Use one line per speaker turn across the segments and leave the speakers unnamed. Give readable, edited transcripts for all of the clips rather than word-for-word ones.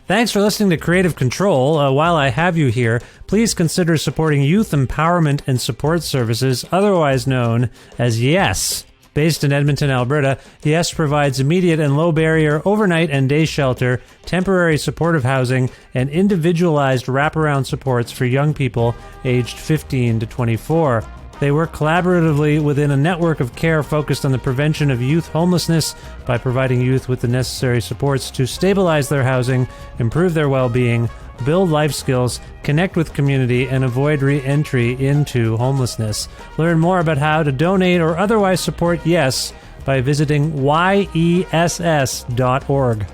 Thanks for listening to Creative Control. While I have you here, please consider supporting Youth Empowerment and Support Services, otherwise known as YES. Based in Edmonton, Alberta, YES provides immediate and low-barrier overnight and day shelter, temporary supportive housing, and individualized wraparound supports for young people aged 15 to 24. They work collaboratively within a network of care focused on the prevention of youth homelessness by providing youth with the necessary supports to stabilize their housing, improve their well-being, build life skills, connect with community, and avoid re-entry into homelessness. Learn more about how to donate or otherwise support YES by visiting yess.org.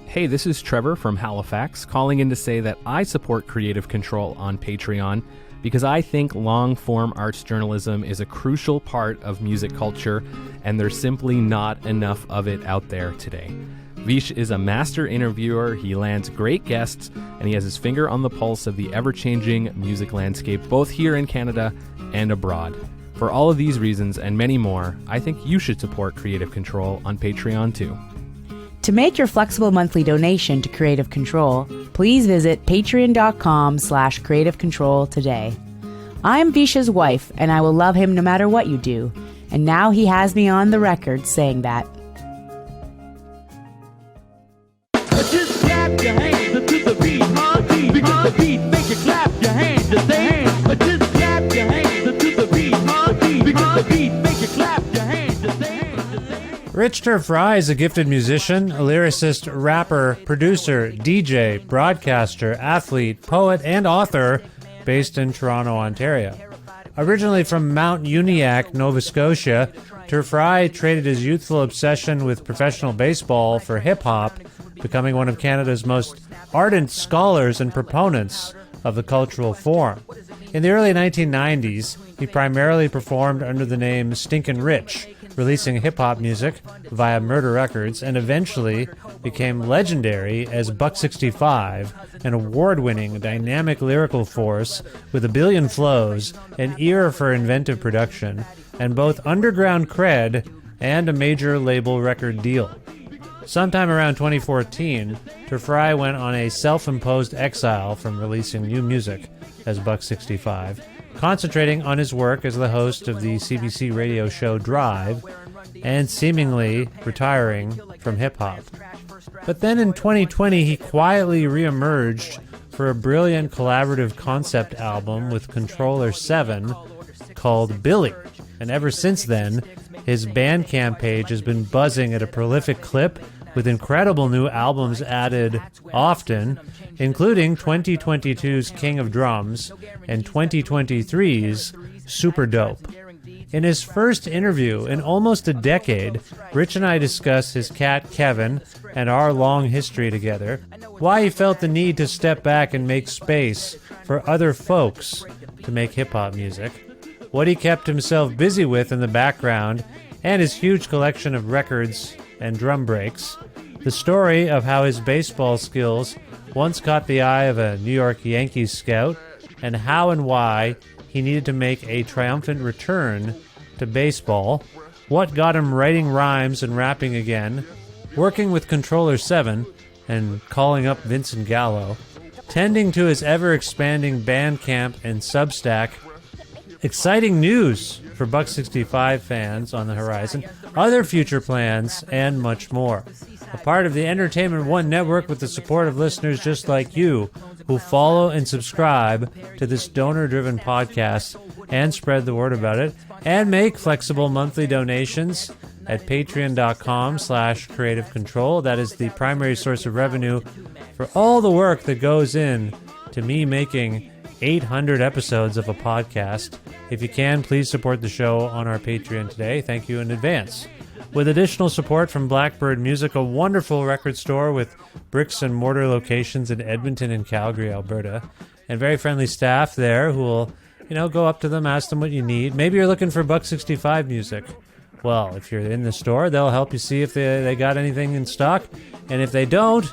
Hey, this is Trevor from Halifax, calling in to say that I support Creative Control on Patreon because I think long-form arts journalism is a crucial part of music culture, and there's simply not enough of it out there today. Vish is a master interviewer, he lands great guests, and he has his finger on the pulse of the ever-changing music landscape, both here in Canada and abroad. For all of these reasons and many more, I think you should support Creative Control on Patreon too.
To make your flexible monthly donation to Creative Control, please visit patreon.com/Creative Control today. I'm Visha's wife, and I will love him no matter what you do. And now he has me on the record saying that.
Just clap your hands to the beat, because the beat make you clap your hands to say. Just clap your hands to the beat, because the beat make you clap your hands to say.
Rich Fry is a gifted musician, a lyricist, rapper, producer, DJ, broadcaster, athlete, poet, and author based in Toronto, Ontario. Originally from Mount Uniacke, Nova Scotia, Fry traded his youthful obsession with professional baseball for hip-hop, becoming one of Canada's most ardent scholars and proponents of the cultural form. In the early 1990s, he primarily performed under the name Stinkin' Rich, releasing hip-hop music via Murder Records, and eventually became legendary as Buck 65, an award-winning, dynamic lyrical force with a billion flows, an ear for inventive production, and both underground cred and a major label record deal. Sometime around 2014, Fry went on a self-imposed exile from releasing new music as Buck 65, concentrating on his work as the host of the CBC radio show Drive, and seemingly retiring from hip-hop. But then in 2020, he quietly reemerged for a brilliant collaborative concept album with Controller 7 called Billy. And ever since then, his Bandcamp page has been buzzing at a prolific clip, with incredible new albums added often, including 2022's King of Drums and 2023's Super Dope. In his first interview in almost a decade, Rich and I discuss his cat Kevin and our long history together, why he felt the need to step back and make space for other folks to make hip-hop music, what he kept himself busy with in the background, and his huge collection of records and drum breaks, the story of how his baseball skills once caught the eye of a New York Yankees scout, and how and why he needed to make a triumphant return to baseball, what got him writing rhymes and rapping again, working with Controller 7 and calling up Vincent Gallo, tending to his ever-expanding Bandcamp and Substack, exciting news for Buck 65 fans on the horizon, other future plans, and much more. A part of the Entertainment One network with the support of listeners just like you who follow and subscribe to this donor-driven podcast and spread the word about it, and make flexible monthly donations at patreon.com/Creative Control. That is the primary source of revenue for all the work that goes in to me making 800 episodes of a podcast. If you can, please support the show on our Patreon today. Thank you in advance. With additional support from Blackbird Music, a wonderful record store with bricks and mortar locations in Edmonton and Calgary, Alberta, and very friendly staff there who will, go up to them, ask them what you need. Maybe you're looking for Buck 65 music. Well, if you're in the store, they'll help you see if they got anything in stock. And if they don't,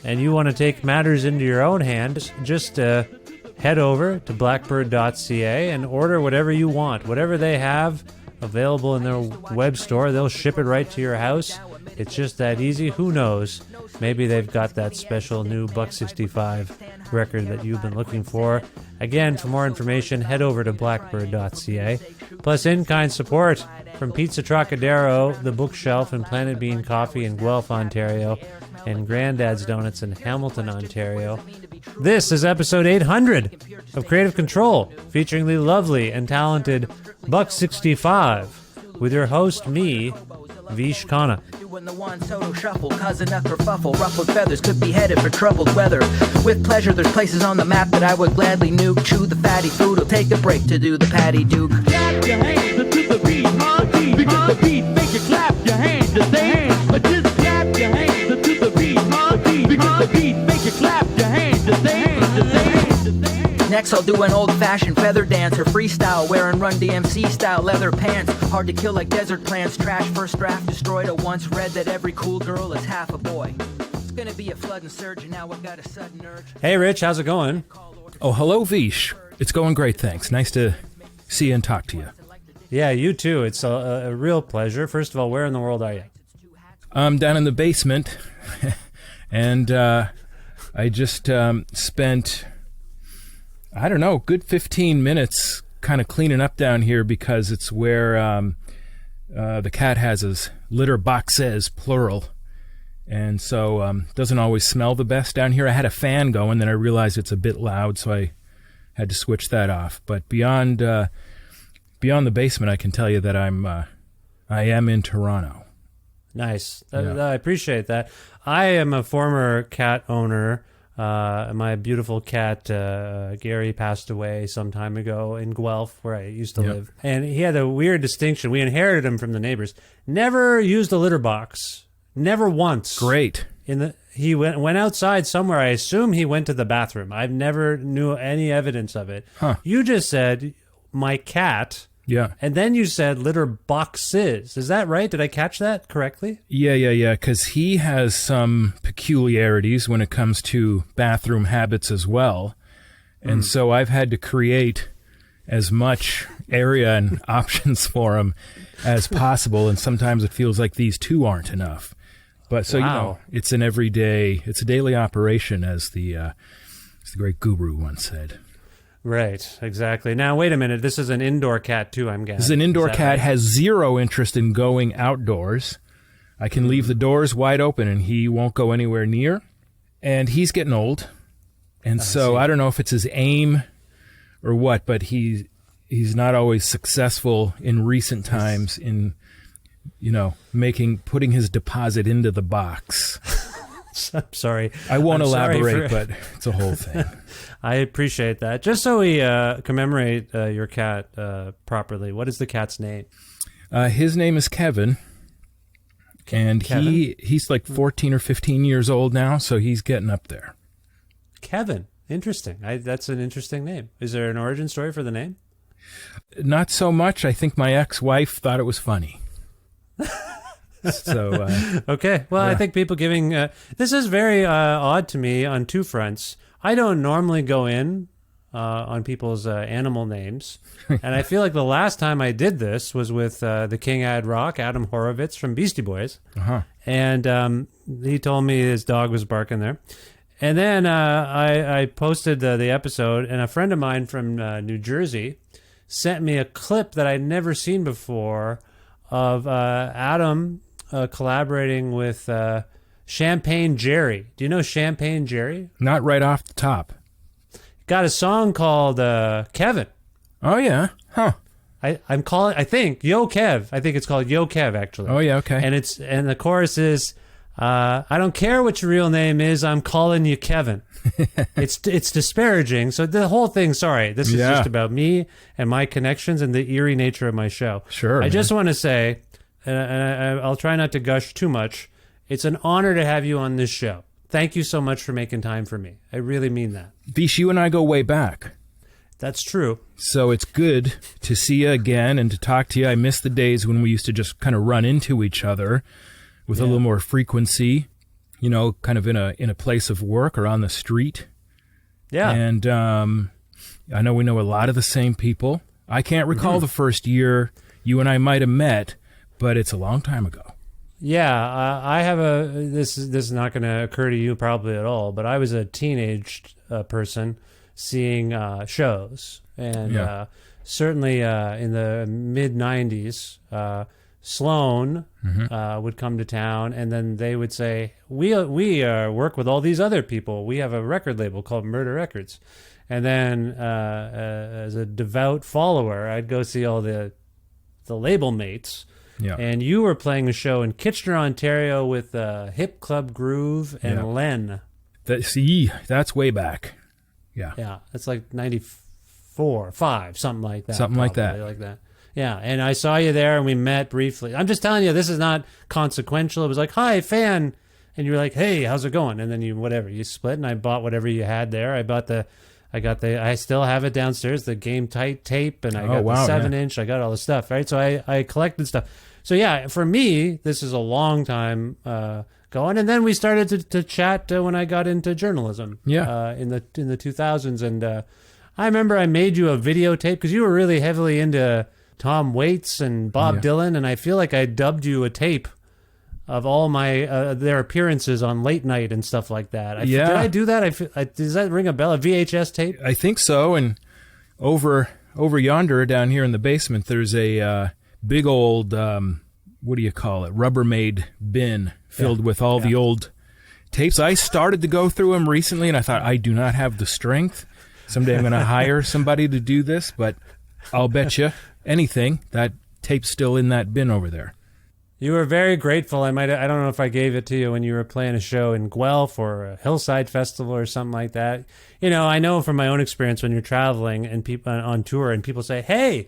and you want to take matters into your own hands, just head over to blackbird.ca and order whatever you want. Whatever they have, available in their web store. They'll ship it right to your house. It's just that easy. Who knows? Maybe they've got that special new $1.65 record that you've been looking for. Again, for more information, head over to blackbird.ca. Plus, in-kind support from Pizza Trocadero, The Bookshelf, and Planet Bean Coffee in Guelph, Ontario, and Granddad's Donuts in Hamilton, Ontario. This is episode 800 of Creative Control, featuring the lovely and talented $1.65, with your host, me, Vish Khanna.
Doing the one total shuffle, causing a kerfuffle. Ruffled feathers could be headed for troubled weather. With pleasure, there's places on the map that I would gladly nuke. Chew the fatty food, or take a break to do the patty duke.
Clap your hands to the beat, because the beat make you clap your hands to say, but just clap your hands to the beat, because the beat make you clap your hands to say.
Next, I'll do an old-fashioned feather dance or freestyle, wearing Run DMC style leather pants. Hard to kill like desert plants. Trash first draft destroyed. I once read that every cool girl is half a boy. It's gonna be a flood and surge, and now I've got a sudden urge.
Hey, Rich, how's it going?
Oh, hello, Vish. It's going great, thanks. Nice to see you and talk to you.
Yeah, you too. It's a real pleasure. First of all, where in the world are you?
I'm down in the basement, and I just spent, I don't know, good 15 minutes kind of cleaning up down here because it's where the cat has his litter boxes, plural. And so doesn't always smell the best down here. I had a fan going, then I realized it's a bit loud, so I had to switch that off. But beyond the basement, I can tell you that I am in Toronto.
Nice.
Yeah.
I appreciate that. I am a former cat owner. My beautiful cat, Gary, passed away some time ago in Guelph, where I used to live. And he had a weird distinction. We inherited him from the neighbors. Never used a litter box. Never once.
Great.
He went outside somewhere. I assume he went to the bathroom. I've never knew any evidence of it.
Huh.
You just said, my cat...
Yeah.
And then you said litter boxes. Is that right? Did I catch that correctly?
Yeah, because he has some peculiarities when it comes to bathroom habits as well. And so I've had to create as much area and options for him as possible, and sometimes it feels like these two aren't enough. But so,
Wow.
it's an everyday, it's a daily operation, as the great guru once said.
Right, exactly. Now, wait a minute. This is an indoor cat, too, I'm guessing.
This is an indoor
that
cat,
right?
has zero interest in going outdoors. I can leave the doors wide open and he won't go anywhere near. And he's getting old. And so I don't know if it's his aim or what, but he's not always successful in recent times in, putting his deposit into the box.
I'm sorry.
I won't
I'm sorry
elaborate, but it's a whole thing.
I appreciate that. Just so we commemorate your cat properly, what is the cat's name?
His name is Kevin. And
Kevin?
he's like 14 or 15 years old now, so he's getting up there.
Kevin. Interesting. That's an interesting name. Is there an origin story for the name?
Not so much. I think my ex-wife thought it was funny. So
okay. Well, I think people giving... this is very odd to me on two fronts. I don't normally go in on people's animal names. And I feel like the last time I did this was with the King Ad Rock, Adam Horovitz from Beastie Boys.
Uh-huh.
And he told me his dog was barking there. And then I posted the episode, and a friend of mine from New Jersey sent me a clip that I'd never seen before of Adam collaborating with Champagne Jerry. Do you know Champagne Jerry?
not right off the top.
Got a song called Kevin.
Oh, yeah. Huh.
I'm calling. I think Yo Kev. I think it's called Yo Kev actually.
Oh, yeah, okay.
And the chorus is, I don't care what your real name is. I'm calling you Kevin. It's disparaging. So the whole thing. Sorry, this is just about me and my connections and the eerie nature of my show.
Sure.
I just want to say, and I'll try not to gush too much. It's an honor to have you on this show. Thank you so much for making time for me. I really mean that.
Vish, you and I go way back.
That's true.
So it's good to see you again and to talk to you. I miss the days when we used to just kind of run into each other with a little more frequency, kind of in a place of work or on the street. Yeah. And I know we know a lot of the same people. I can't recall the first year you and I might have met, but it's a long time ago.
Yeah, I have this is not going to occur to you probably at all, but I was a teenage person seeing shows, and certainly in the mid '90s, Sloan would come to town, and then they would say, "We work with all these other people. We have a record label called Murder Records," and then as a devout follower, I'd go see all the label mates.
Yeah.
And you were playing a show in Kitchener, Ontario with Hip Club Groove and Len.
That's way back. Yeah.
Yeah, it's like 94, 5, something like that.
Something like that.
Yeah, and I saw you there and we met briefly. I'm just telling you, this is not consequential. It was like, hi, fan. And you were like, hey, how's it going? And then you split, and I bought whatever you had there. I still have it downstairs, the Game Tight tape, and I got the 7-inch. I got all the stuff, right? So I collected stuff. So yeah, for me, this is a long time going. And then we started to chat when I got into journalism.
Yeah.
In the 2000s, and I remember I made you a videotape because you were really heavily into Tom Waits and Bob Dylan, and I feel like I dubbed you a tape of all my their appearances on late night and stuff like that. Did I do that? Does that ring a bell? A VHS tape?
I think so. And over yonder, down here in the basement, there's a big old what do you call it? Rubbermaid bin filled with all the old tapes. I started to go through them recently, and I thought, I do not have the strength. Someday I'm going to hire somebody to do this, but I'll bet you anything that tape's still in that bin over there.
You were very grateful. I don't know if I gave it to you when you were playing a show in Guelph or a Hillside Festival or something like that. I know from my own experience when you're traveling and people on tour and people say, hey,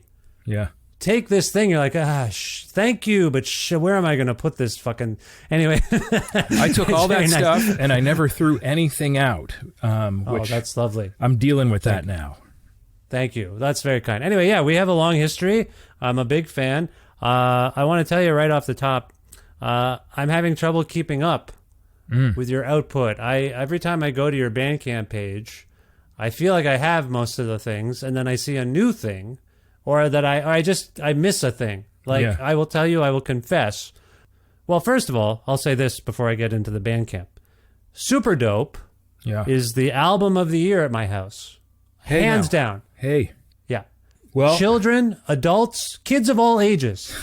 take this thing. You're like, thank you, but where am I going to put this fucking... Anyway.
I took all that stuff and I never threw anything out. Which
that's lovely.
I'm dealing with that now.
Thank you. That's very kind. Anyway, we have a long history. I'm a big fan. I want to tell you right off the top, I'm having trouble keeping up with your output. Every time I go to your Bandcamp page, I feel like I have most of the things, and then I see a new thing, or that I miss a thing. I will tell you, I will confess. Well, first of all, I'll say this before I get into the Bandcamp. Super Dope is the album of the year at my house. Hands down.
Hey.
Yeah.
Well,
children, adults, kids of all ages,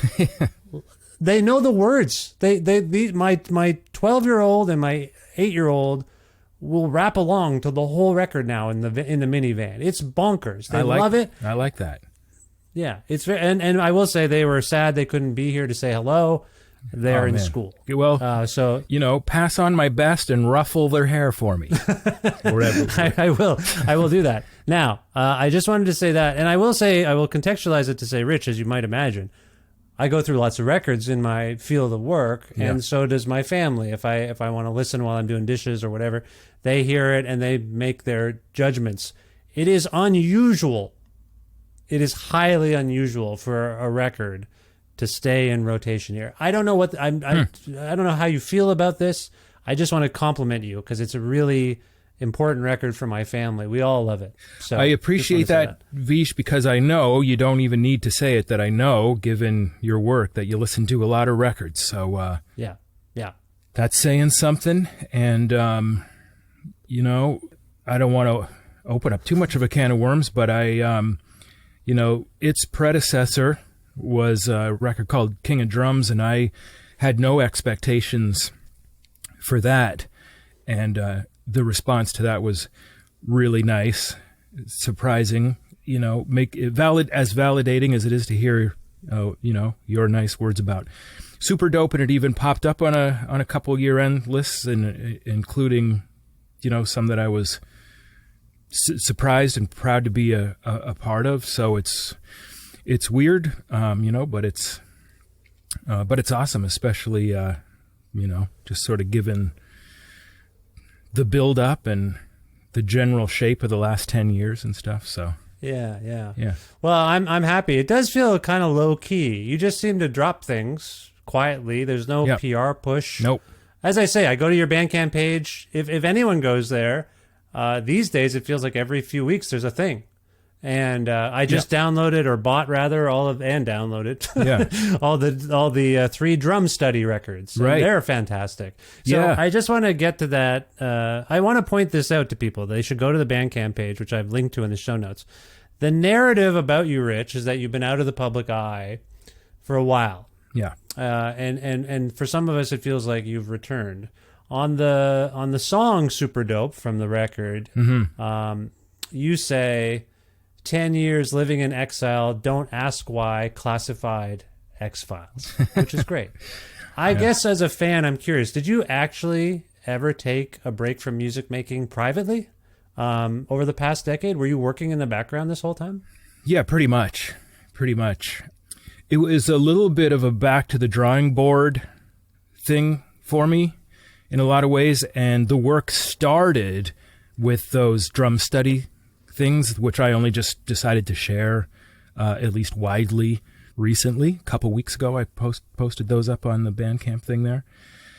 they know the words. My 12-year-old and my 8-year-old will rap along to the whole record now in the minivan. It's bonkers. They love it.
I like that.
Yeah, it's very, and I will say they were sad they couldn't be here to say hello. They're in school.
Well,
so
pass on my best and ruffle their hair for me.
I will do that. Now, I just wanted to say that, and I will contextualize it to say, Rich, as you might imagine, I go through lots of records in my field of work, and so does my family. If I want to listen while I'm doing dishes or whatever, they hear it and they make their judgments. It is unusual. It is highly unusual for a record to stay in rotation here. I don't know I don't know how you feel about this. I just want to compliment you because it's a really important record for my family. We all love it. So
I appreciate that, Vish, because I know you don't even need to say it, that I know, given your work, that you listen to a lot of records. So
yeah,
that's saying something. And I don't want to open up too much of a can of worms, but its predecessor was a record called King of Drums, and I had no expectations for that. And the response to that was really nice, surprising, make it validating as it is to hear, your nice words about Super Dope. And it even popped up on a couple year-end lists, and including, some that I was surprised and proud to be a part of. So it's weird, but it's awesome, especially, just sort of given the build up and the general shape of the last 10 years and stuff. So
yeah. Well, I'm happy. It does feel kind of low key. You just seem to drop things quietly. There's no PR push.
Nope.
As I say, I go to your Bandcamp page. If anyone goes there, these days it feels like every few weeks there's a thing. And I just downloaded or bought rather downloaded
Yeah.
all the 3 drum study records. And
Right.
they're fantastic. So
Yeah.
I just want to get to that. I want to point this out to people. They should go to the Bandcamp page, which I've linked to in the show notes. The narrative about you, Rich, is that you've been out of the public eye for a while.
Yeah.
And for some of us, it feels like you've returned. On the song "Super Dope" from the record, you say, 10 years living in exile, don't ask why, classified X-Files, which is great. I guess as a fan, I'm curious, did you actually ever take a break from music making privately over the past decade? Were you working in the background this whole time?
Yeah, pretty much. Pretty much. It was a little bit of a back to the drawing board thing for me in a lot of ways, and the work started with those drum study things, which I only just decided to share, at least widely recently. A couple weeks ago, I posted those up on the Bandcamp thing there.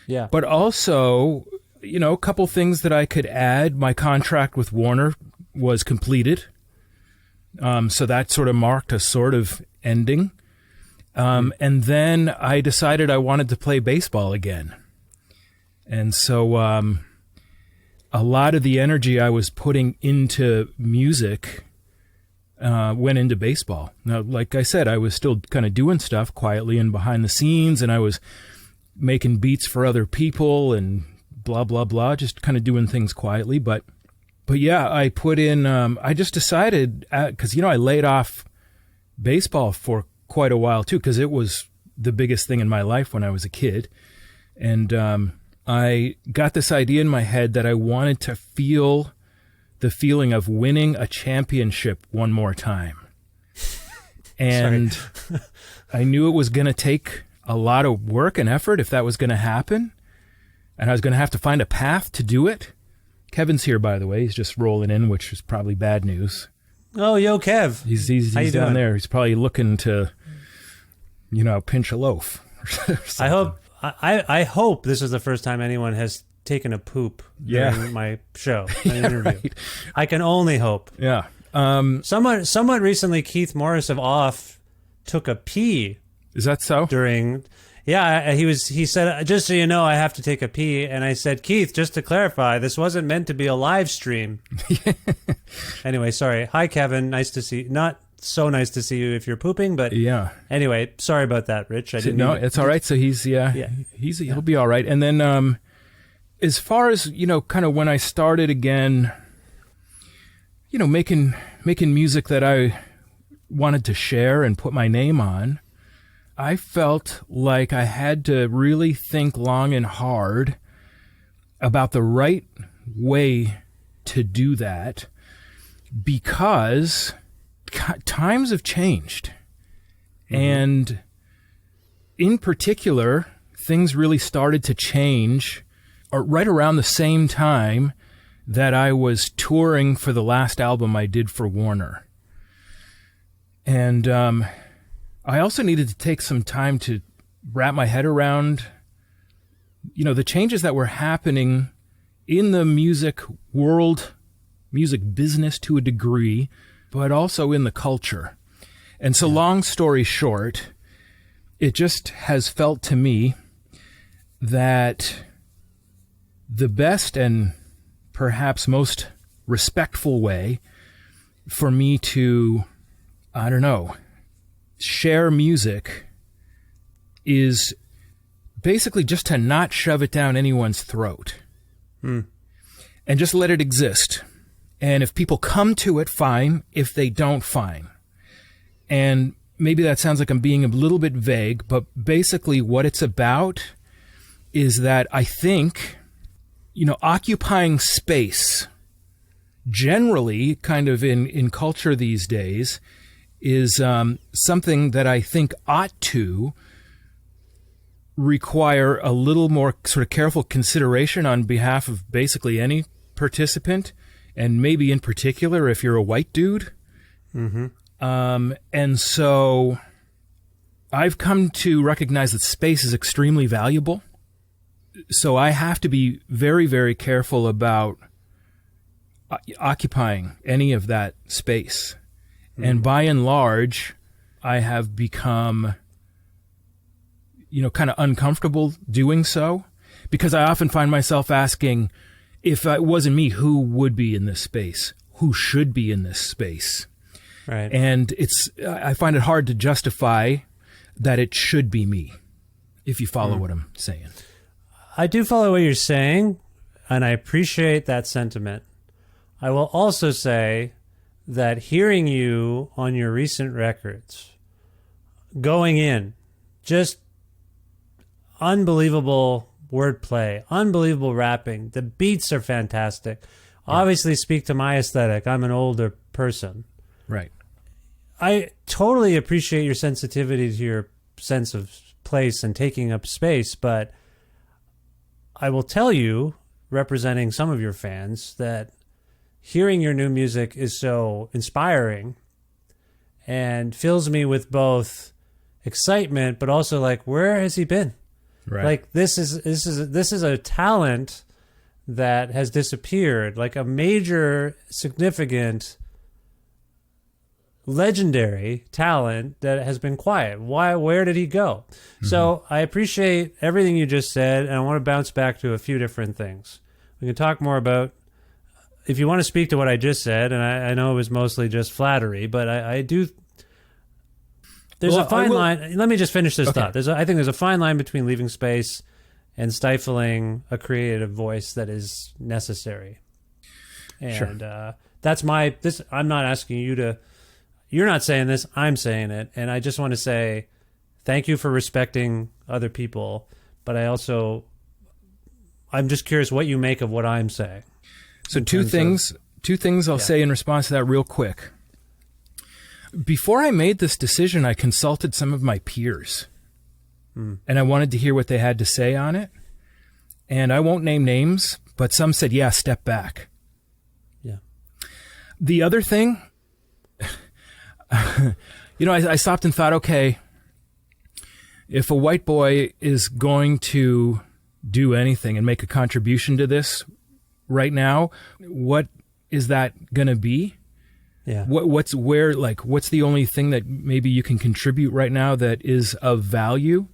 Yeah.
But also, a couple things that I could add. My contract with Warner was completed, so that sort of marked a sort of ending. And then I decided I wanted to play baseball again. And so a lot of the energy I was putting into music went into baseball. Now, like I said, I was still kind of doing stuff quietly and behind the scenes, and I was making beats for other people and blah, blah, blah, just kind of doing things quietly. But yeah, I put in, I just decided, because, I laid off baseball for quite a while too, because it was the biggest thing in my life when I was a kid. And I got this idea in my head that I wanted to feel the feeling of winning a championship one more time. And I knew it was going to take a lot of work and effort if that was going to happen. And I was going to have to find a path to do it. Kevin's here, by the way. He's just rolling in, which is probably bad news.
Oh, yo, Kev.
He's
How you
down
doing?
there. He's probably looking to, pinch a loaf. Or something.
I hope this is the first time anyone has taken a poop during my show, my interview.
Right.
I can only hope.
Yeah.
Somewhat recently, Keith Morris of Off took a pee
Is that so?
during. Yeah, he said, just so you know, I have to take a pee. And I said, Keith, just to clarify, this wasn't meant to be a live stream. Anyway, sorry. Hi, Kevin. Nice to see. Not so nice to see you if you're pooping, but
Yeah.
anyway, sorry about that, Rich. I didn't
No,
mean to-
it's all right. So he'll be all right. And then, as far as, kind of when I started again, making music that I wanted to share and put my name on, I felt like I had to really think long and hard about the right way to do that, because times have changed. And in particular, things really started to change right around the same time that I was touring for the last album I did for Warner. And I also needed to take some time to wrap my head around, the changes that were happening in the music world, music business to a degree, but also in the culture. And so long story short, it just has felt to me that the best and perhaps most respectful way for me to, share music is basically just to not shove it down anyone's throat. And just let it exist. And if people come to it, fine. If they don't, fine. And maybe that sounds like I'm being a little bit vague, but basically what it's about is that I think, occupying space generally kind of in culture these days is something that I think ought to require a little more sort of careful consideration on behalf of basically any participant, and maybe in particular if you're a white dude. And so I've come to recognize that space is extremely valuable. So I have to be very, very careful about occupying any of that space. And by and large, I have become, kind of uncomfortable doing so, because I often find myself asking, if it wasn't me, who would be in this space? Who should be in this space?
Right.
And I find it hard to justify that it should be me, if you follow what I'm saying.
I do follow what you're saying, and I appreciate that sentiment. I will also say that hearing you on your recent records, going in, just unbelievable wordplay, unbelievable rapping. The beats are fantastic. Obviously speak to my aesthetic. I'm an older person.
Right.
I totally appreciate your sensitivity to your sense of place and taking up space, but I will tell you, representing some of your fans, that hearing your new music is so inspiring and fills me with both excitement, but also like, where has he been?
Right.
Like this is a talent that has disappeared, like a major, significant, legendary talent that has been quiet. Where did he go? So I appreciate everything you just said, and I want to bounce back to a few different things. We can talk more about, if you want to speak to what I just said, and I know it was mostly just flattery, but I do. There's a fine line. Let me just finish this thought. I think there's a fine line between leaving space and stifling a creative voice that is necessary. And that's I'm not asking you to, you're not saying this, I'm saying it. And I just want to say thank you for respecting other people. But I'm just curious what you make of what I'm saying.
So two things I'll say in response to that real quick. Before I made this decision, I consulted some of my peers, and I wanted to hear what they had to say on it. And I won't name names, but some said, yeah, step back.
Yeah.
The other thing, I stopped and thought, okay, if a white boy is going to do anything and make a contribution to this right now, what is that going to be?
Yeah.
What's the only thing that maybe you can contribute right now that is of value?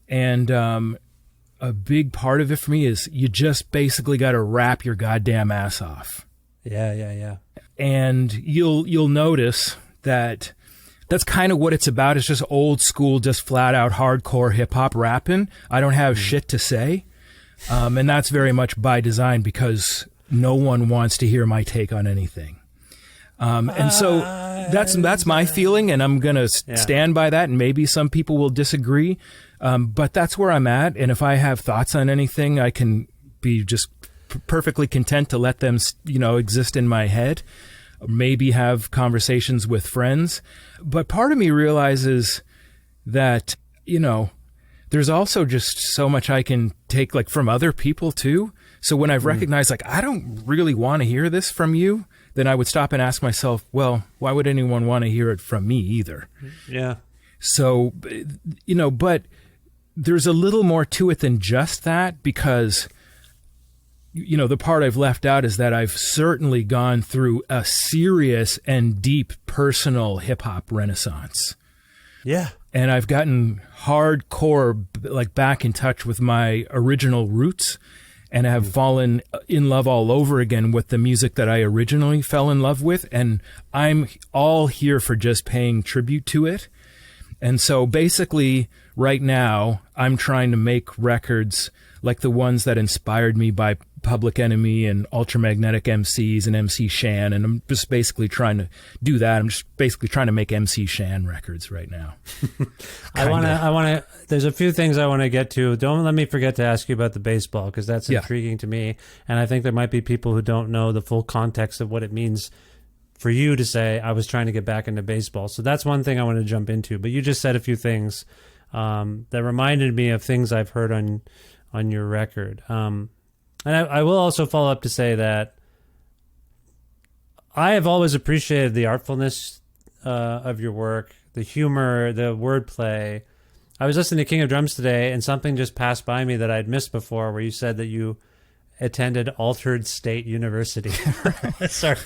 And a big part of it for me is you just basically got to rap your goddamn ass off.
Yeah.
And you'll notice that that's kind of what it's about. It's just old school, just flat out hardcore hip hop rapping. I don't have shit to say. And that's very much by design, because no one wants to hear my take on anything. And so that's my feeling, and I'm going to stand by that, and maybe some people will disagree. But that's where I'm at. And if I have thoughts on anything, I can be just perfectly content to let them, exist in my head, maybe have conversations with friends. But part of me realizes that, there's also just so much I can take from other people too. So when I've recognized I don't really want to hear this from you, then I would stop and ask myself, well, why would anyone want to hear it from me either?
Yeah.
So, but there's a little more to it than just that, because, the part I've left out is that I've certainly gone through a serious and deep personal hip hop renaissance.
Yeah.
And I've gotten hardcore, back in touch with my original roots, and have fallen in love all over again with the music that I originally fell in love with. And I'm all here for just paying tribute to it. And so basically right now I'm trying to make records like the ones that inspired me by Public Enemy and Ultramagnetic MCs and MC Shan. And I'm just basically trying to do that. I'm just basically trying to make MC Shan records right now.
I want to, there's a few things I want to get to. Don't let me forget to ask you about the baseball, because that's intriguing to me. And I think there might be people who don't know the full context of what it means for you to say, I was trying to get back into baseball. So that's one thing I want to jump into. But you just said a few things that reminded me of things I've heard on your record. And I will also follow up to say that I have always appreciated the artfulness of your work, the humor, the wordplay. I was listening to King of Drums today, and something just passed by me that I'd missed before, where you said that you attended Altered State University. Sorry.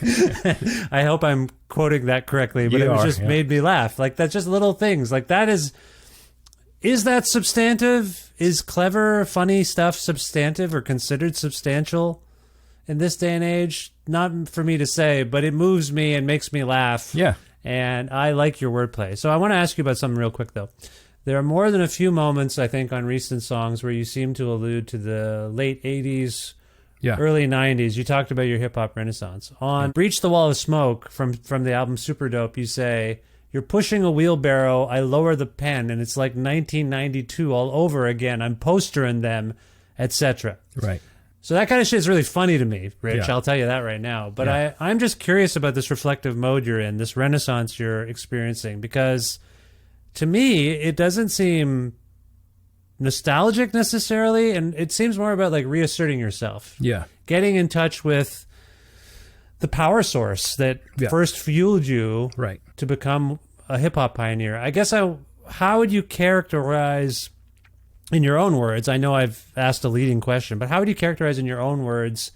I hope I'm quoting that correctly, but it just made me laugh. Like, that's just little things. Like, that is that substantive? Is clever, funny stuff substantive or considered substantial in this day and age? Not for me to say, but it moves me and makes me laugh.
Yeah.
And I like your wordplay. So I want to ask you about something real quick, though. There are more than a few moments, I think, on recent songs where you seem to allude to the late 80s, early 90s. You talked about your hip-hop renaissance. On Breach the Wall of Smoke from the album Super Dope, you say, "You're pushing a wheelbarrow, I lower the pen, and it's like 1992 all over again. I'm postering them, etc."
Right.
So that kind of shit is really funny to me, Rich.
Yeah.
I'll tell you that right now. But I'm just curious about this reflective mode you're in, this renaissance you're experiencing, because to me, it doesn't seem nostalgic necessarily, and it seems more about like reasserting yourself.
Yeah.
Getting in touch with the power source that first fueled you to become a hip-hop pioneer. I guess how would you characterize, in your own words, I know I've asked a leading question, but how would you characterize in your own words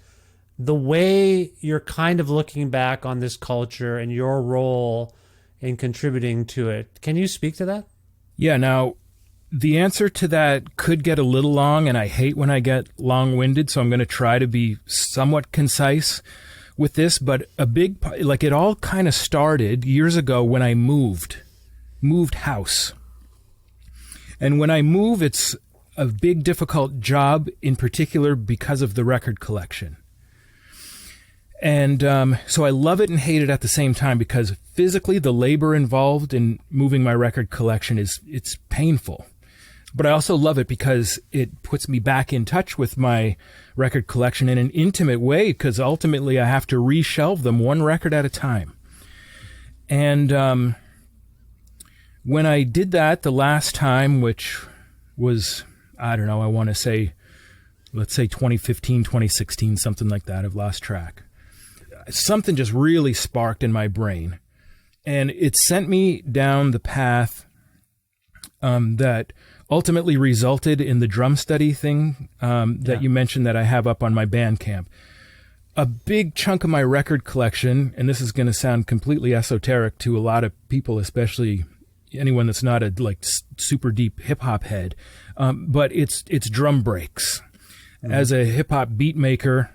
the way you're kind of looking back on this culture and your role in contributing to it? Can you speak to that?
Yeah, now, the answer to that could get a little long, and I hate when I get long-winded, so I'm going to try to be somewhat concise with this, but it all kind of started years ago when I moved house. And when I move, it's a big, difficult job, in particular because of the record collection. And so I love it and hate it at the same time, because physically the labor involved in moving my record collection it's painful. But I also love it because it puts me back in touch with my record collection in an intimate way, because ultimately I have to reshelve them one record at a time. And when I did that the last time, which was, I don't know, I want to say, let's say 2015, 2016, something like that, I've lost track. Something just really sparked in my brain. And it sent me down the path that ultimately resulted in the drum study thing that you mentioned that I have up on my Bandcamp. A big chunk of my record collection, and this is going to sound completely esoteric to a lot of people, especially anyone that's not a super deep hip hop head, but it's drum breaks. As a hip hop beat maker,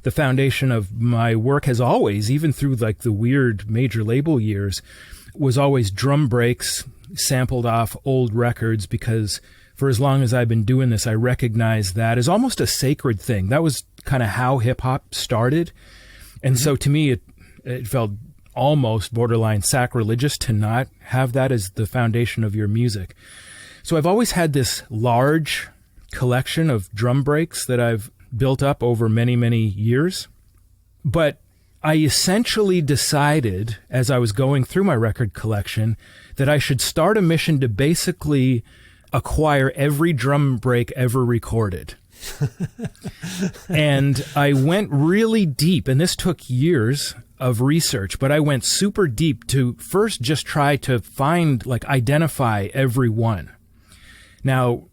the foundation of my work has always, even through the weird major label years, was always drum breaks sampled off old records, because for as long as I've been doing this, I recognize that as almost a sacred thing. That was kind of how hip hop started. And so to me, it felt almost borderline sacrilegious to not have that as the foundation of your music. So I've always had this large collection of drum breaks that I've built up over many, many years. But I essentially decided, as I was going through my record collection, that I should start a mission to basically acquire every drum break ever recorded. And I went really deep, and this took years of research, but I went super deep to first just try to find, identify every one. Now,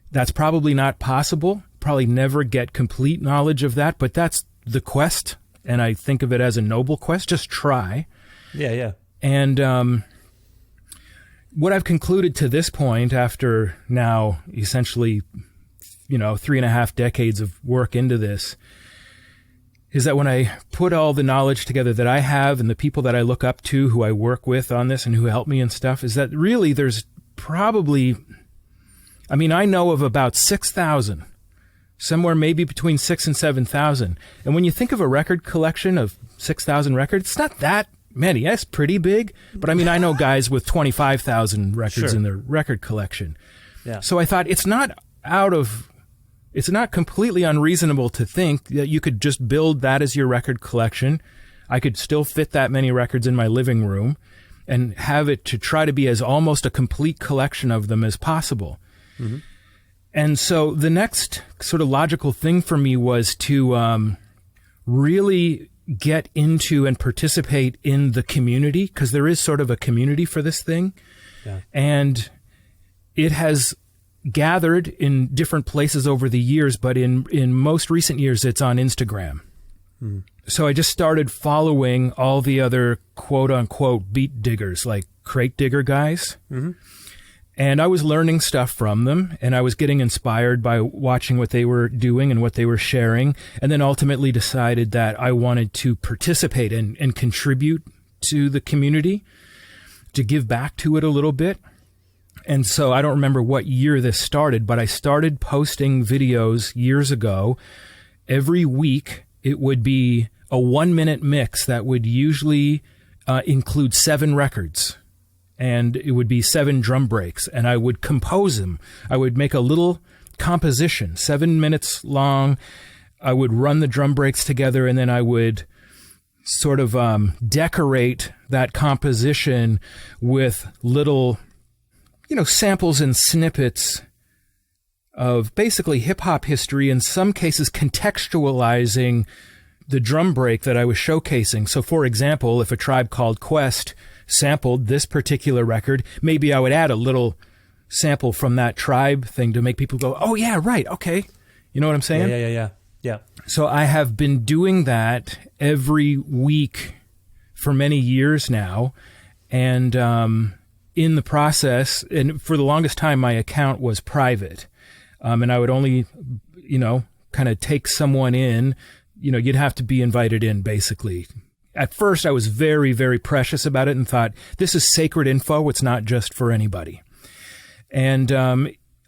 that's probably not possible, probably never get complete knowledge of that, but that's the quest, and I think of it as a noble quest. Just try.
Yeah.
And what I've concluded to this point, after now essentially, 3.5 decades of work into this, is that when I put all the knowledge together that I have and the people that I look up to, who I work with on this and who help me and stuff, is that really there's probably, I know of about 6,000, somewhere maybe between 6,000 and 7,000. And when you think of a record collection of 6,000 records, it's not that many. That's pretty big. But I know guys with 25,000 records in their record collection. Yeah. So I thought it's not completely unreasonable to think that you could just build that as your record collection. I could still fit that many records in my living room and have it to try to be as almost a complete collection of them as possible. Mm-hmm. And so the next sort of logical thing for me was to really get into and participate in the community, because there is sort of a community for this thing. Yeah. And it has gathered in different places over the years, but in most recent years, it's on Instagram. So I just started following all the other quote-unquote beat diggers, like crate digger guys. And I was learning stuff from them, and I was getting inspired by watching what they were doing and what they were sharing, and then ultimately decided that I wanted to participate and contribute to the community, to give back to it a little bit. And so I don't remember what year this started, but I started posting videos years ago. Every week, it would be a 1-minute mix that would usually include 7 records. And it would be 7 drum breaks, and I would compose them. I would make a little composition, 7 minutes long. I would run the drum breaks together, and then I would sort of decorate that composition with little, samples and snippets of basically hip-hop history, in some cases contextualizing the drum break that I was showcasing. So, for example, if a Tribe Called Quest sampled this particular record, maybe I would add a little sample from that Tribe thing to make people go, oh, yeah, right, okay. You know what I'm saying?
Yeah.
So I have been doing that every week for many years now. And in the process, and for the longest time, my account was private. And I would only, kind of take someone in. You'd have to be invited in, basically. At first, I was very, very precious about it and thought, this is sacred info. It's not just for anybody. And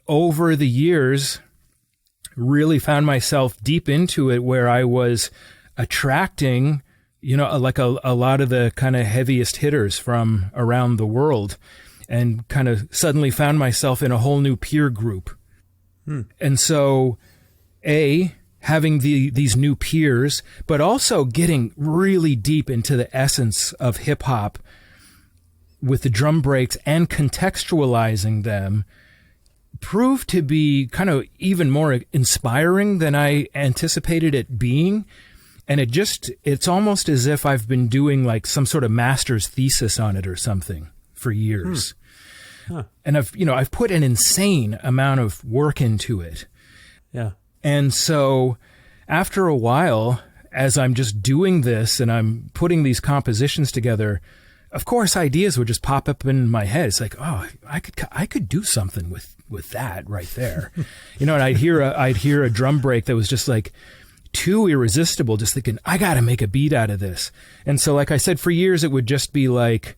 over the years, really found myself deep into it, where I was attracting, like a lot of the kind of heaviest hitters from around the world, and kind of suddenly found myself in a whole new peer group. And so, having these new peers, but also getting really deep into the essence of hip-hop with the drum breaks and contextualizing them, proved to be kind of even more inspiring than I anticipated it being. And it's almost as if I've been doing like some sort of master's thesis on it or something for years. And I've put an insane amount of work into it.
Yeah.
And so after a while, as I'm just doing this and I'm putting these compositions together, of course, ideas would just pop up in my head. It's like, oh, I could do something with that right there. And I'd hear a drum break that was just like too irresistible, just thinking, I got to make a beat out of this. And so, like I said, for years, it would just be like,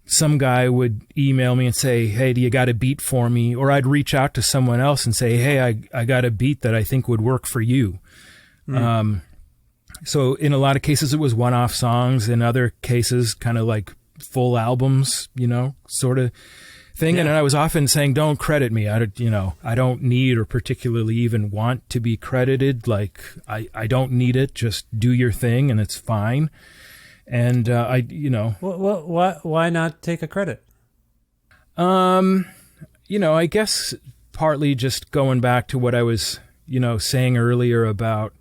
some guy would email me and say, hey, do you got a beat for me? Or I'd reach out to someone else and say, hey, I got a beat that I think would work for you. So in a lot of cases, it was one-off songs. In other cases, kind of like full albums, sort of thing. Yeah. And I was often saying, don't credit me. I don't need or particularly even want to be credited. Like, I don't need it. Just do your thing and it's fine. And
why not take a credit?
I guess partly just going back to what I was, saying earlier about,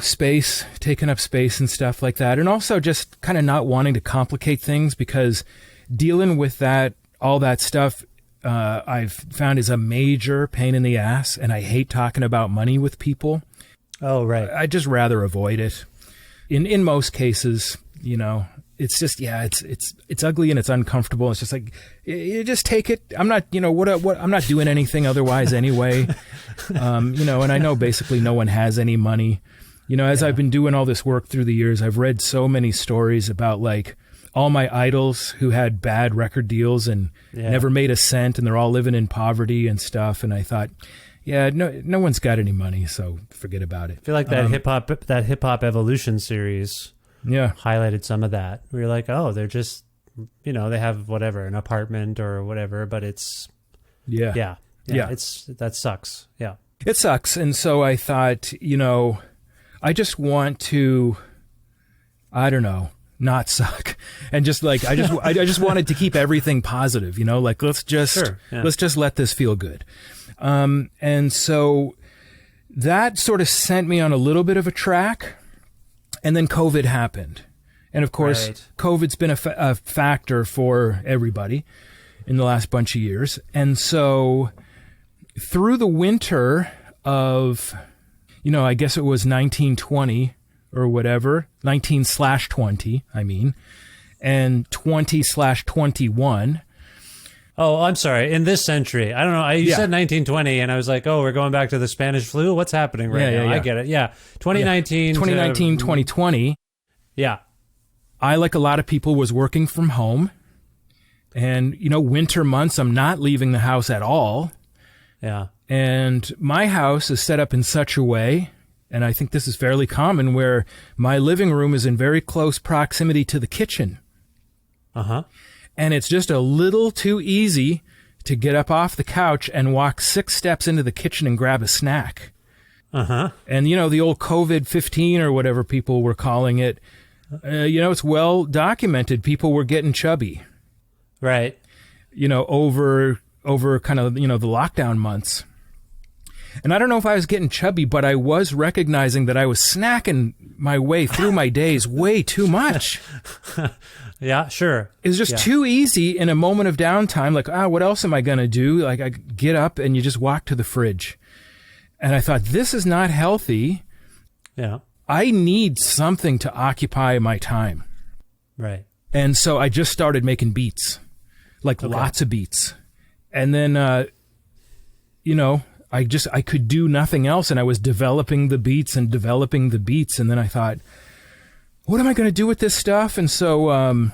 space, taking up space and stuff like that. And also just kind of not wanting to complicate things, because dealing with all that stuff, I've found is a major pain in the ass. And I hate talking about money with people.
Oh, right.
I'd just rather avoid it. In most cases, it's just, it's ugly and it's uncomfortable. It's just like, you just take it. I'm not, I'm not doing anything otherwise anyway. And I know basically no one has any money. As I've been doing all this work through the years, I've read so many stories about like all my idols who had bad record deals and never made a cent, and they're all living in poverty and stuff. And I thought, no one's got any money, so forget about it.
I feel like that hip hop evolution series highlighted some of that. We were like, oh, they're just, they have whatever, an apartment or whatever, but it's that sucks. Yeah.
It sucks. And so I thought, I just want to, I don't know, not suck. And just like, I just wanted to keep everything positive, like let's just let this feel good. And so that sort of sent me on a little bit of a track, and then COVID happened. And of course, COVID's been a factor for everybody. in the last bunch of years. And so through the winter of, I guess it was 1920 or whatever, 19/20, I mean, and 20/21.
Oh, I'm sorry. In this century, I don't know. You said 1920, and I was like, oh, we're going back to the Spanish flu. What's happening right now? I get it. Yeah, 2019.
2020.
Yeah.
I, like a lot of people, was working from home. And, winter months, I'm not leaving the house at all.
Yeah.
And my house is set up in such a way, and I think this is fairly common, where my living room is in very close proximity to the kitchen.
Uh-huh.
And it's just a little too easy to get up off the couch and walk 6 steps into the kitchen and grab a snack.
Uh-huh.
And, the old COVID-15 or whatever people were calling it, it's well documented. People were getting chubby.
Right.
Over kind of, the lockdown months. And I don't know if I was getting chubby, but I was recognizing that I was snacking my way through my days way too much.
Yeah, sure.
It was just too easy in a moment of downtime. Like, what else am I going to do? Like, I get up and you just walk to the fridge. And I thought, this is not healthy.
Yeah.
I need something to occupy my time.
Right.
And so I just started making beats, like lots of beats. And then, I could do nothing else. And I was developing the beats. And then I thought, what am I going to do with this stuff? And so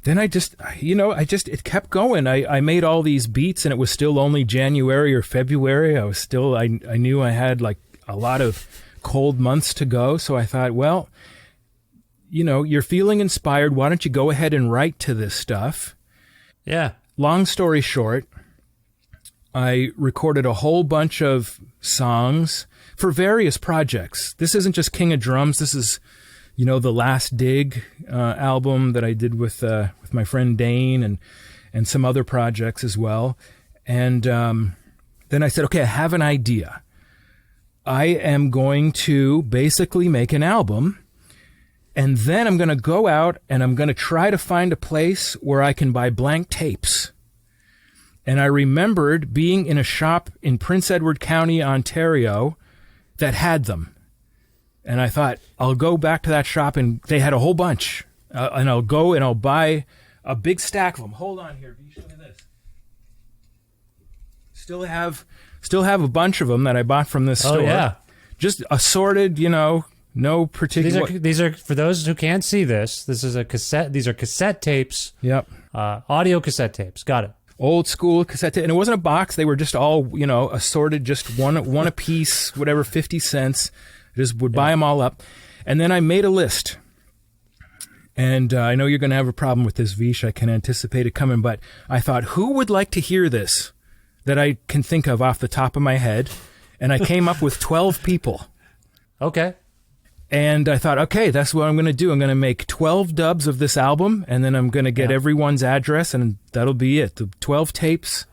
then it kept going. I made all these beats, and it was still only January or February. I knew I had like a lot of cold months to go. So I thought, well, you're feeling inspired. Why don't you go ahead and write to this stuff?
Yeah.
Long story short, I recorded a whole bunch of songs for various projects. This isn't just King of Drums. This is, the Last Dig album that I did with my friend Dane and some other projects as well. And then I said, okay, I have an idea. I am going to basically make an album, and then I'm going to go out and I'm going to try to find a place where I can buy blank tapes. And I remembered being in a shop in Prince Edward County, Ontario, that had them. And I thought, I'll go back to that shop, and they had a whole bunch. And I'll go and I'll buy a big stack of them. Hold on here, Vish, look at this. Still have a bunch of them that I bought from this store.
Oh, yeah.
Just assorted, no particular.
These are for those who can't see this. This is a cassette. These are cassette tapes.
Yep.
Audio cassette tapes. Got it.
Old school cassette tape. And it wasn't a box. They were just all, assorted, just one a piece, whatever, 50 cents. Just would buy them all up. And then I made a list. And I know you're going to have a problem with this, Vish. I can anticipate it coming. But I thought, who would like to hear this that I can think of off the top of my head? And I came up with 12 people.
Okay.
And I thought, okay, that's what I'm going to do. I'm going to make 12 dubs of this album, and then I'm going to get everyone's address, and that'll be it. The 12 tapes.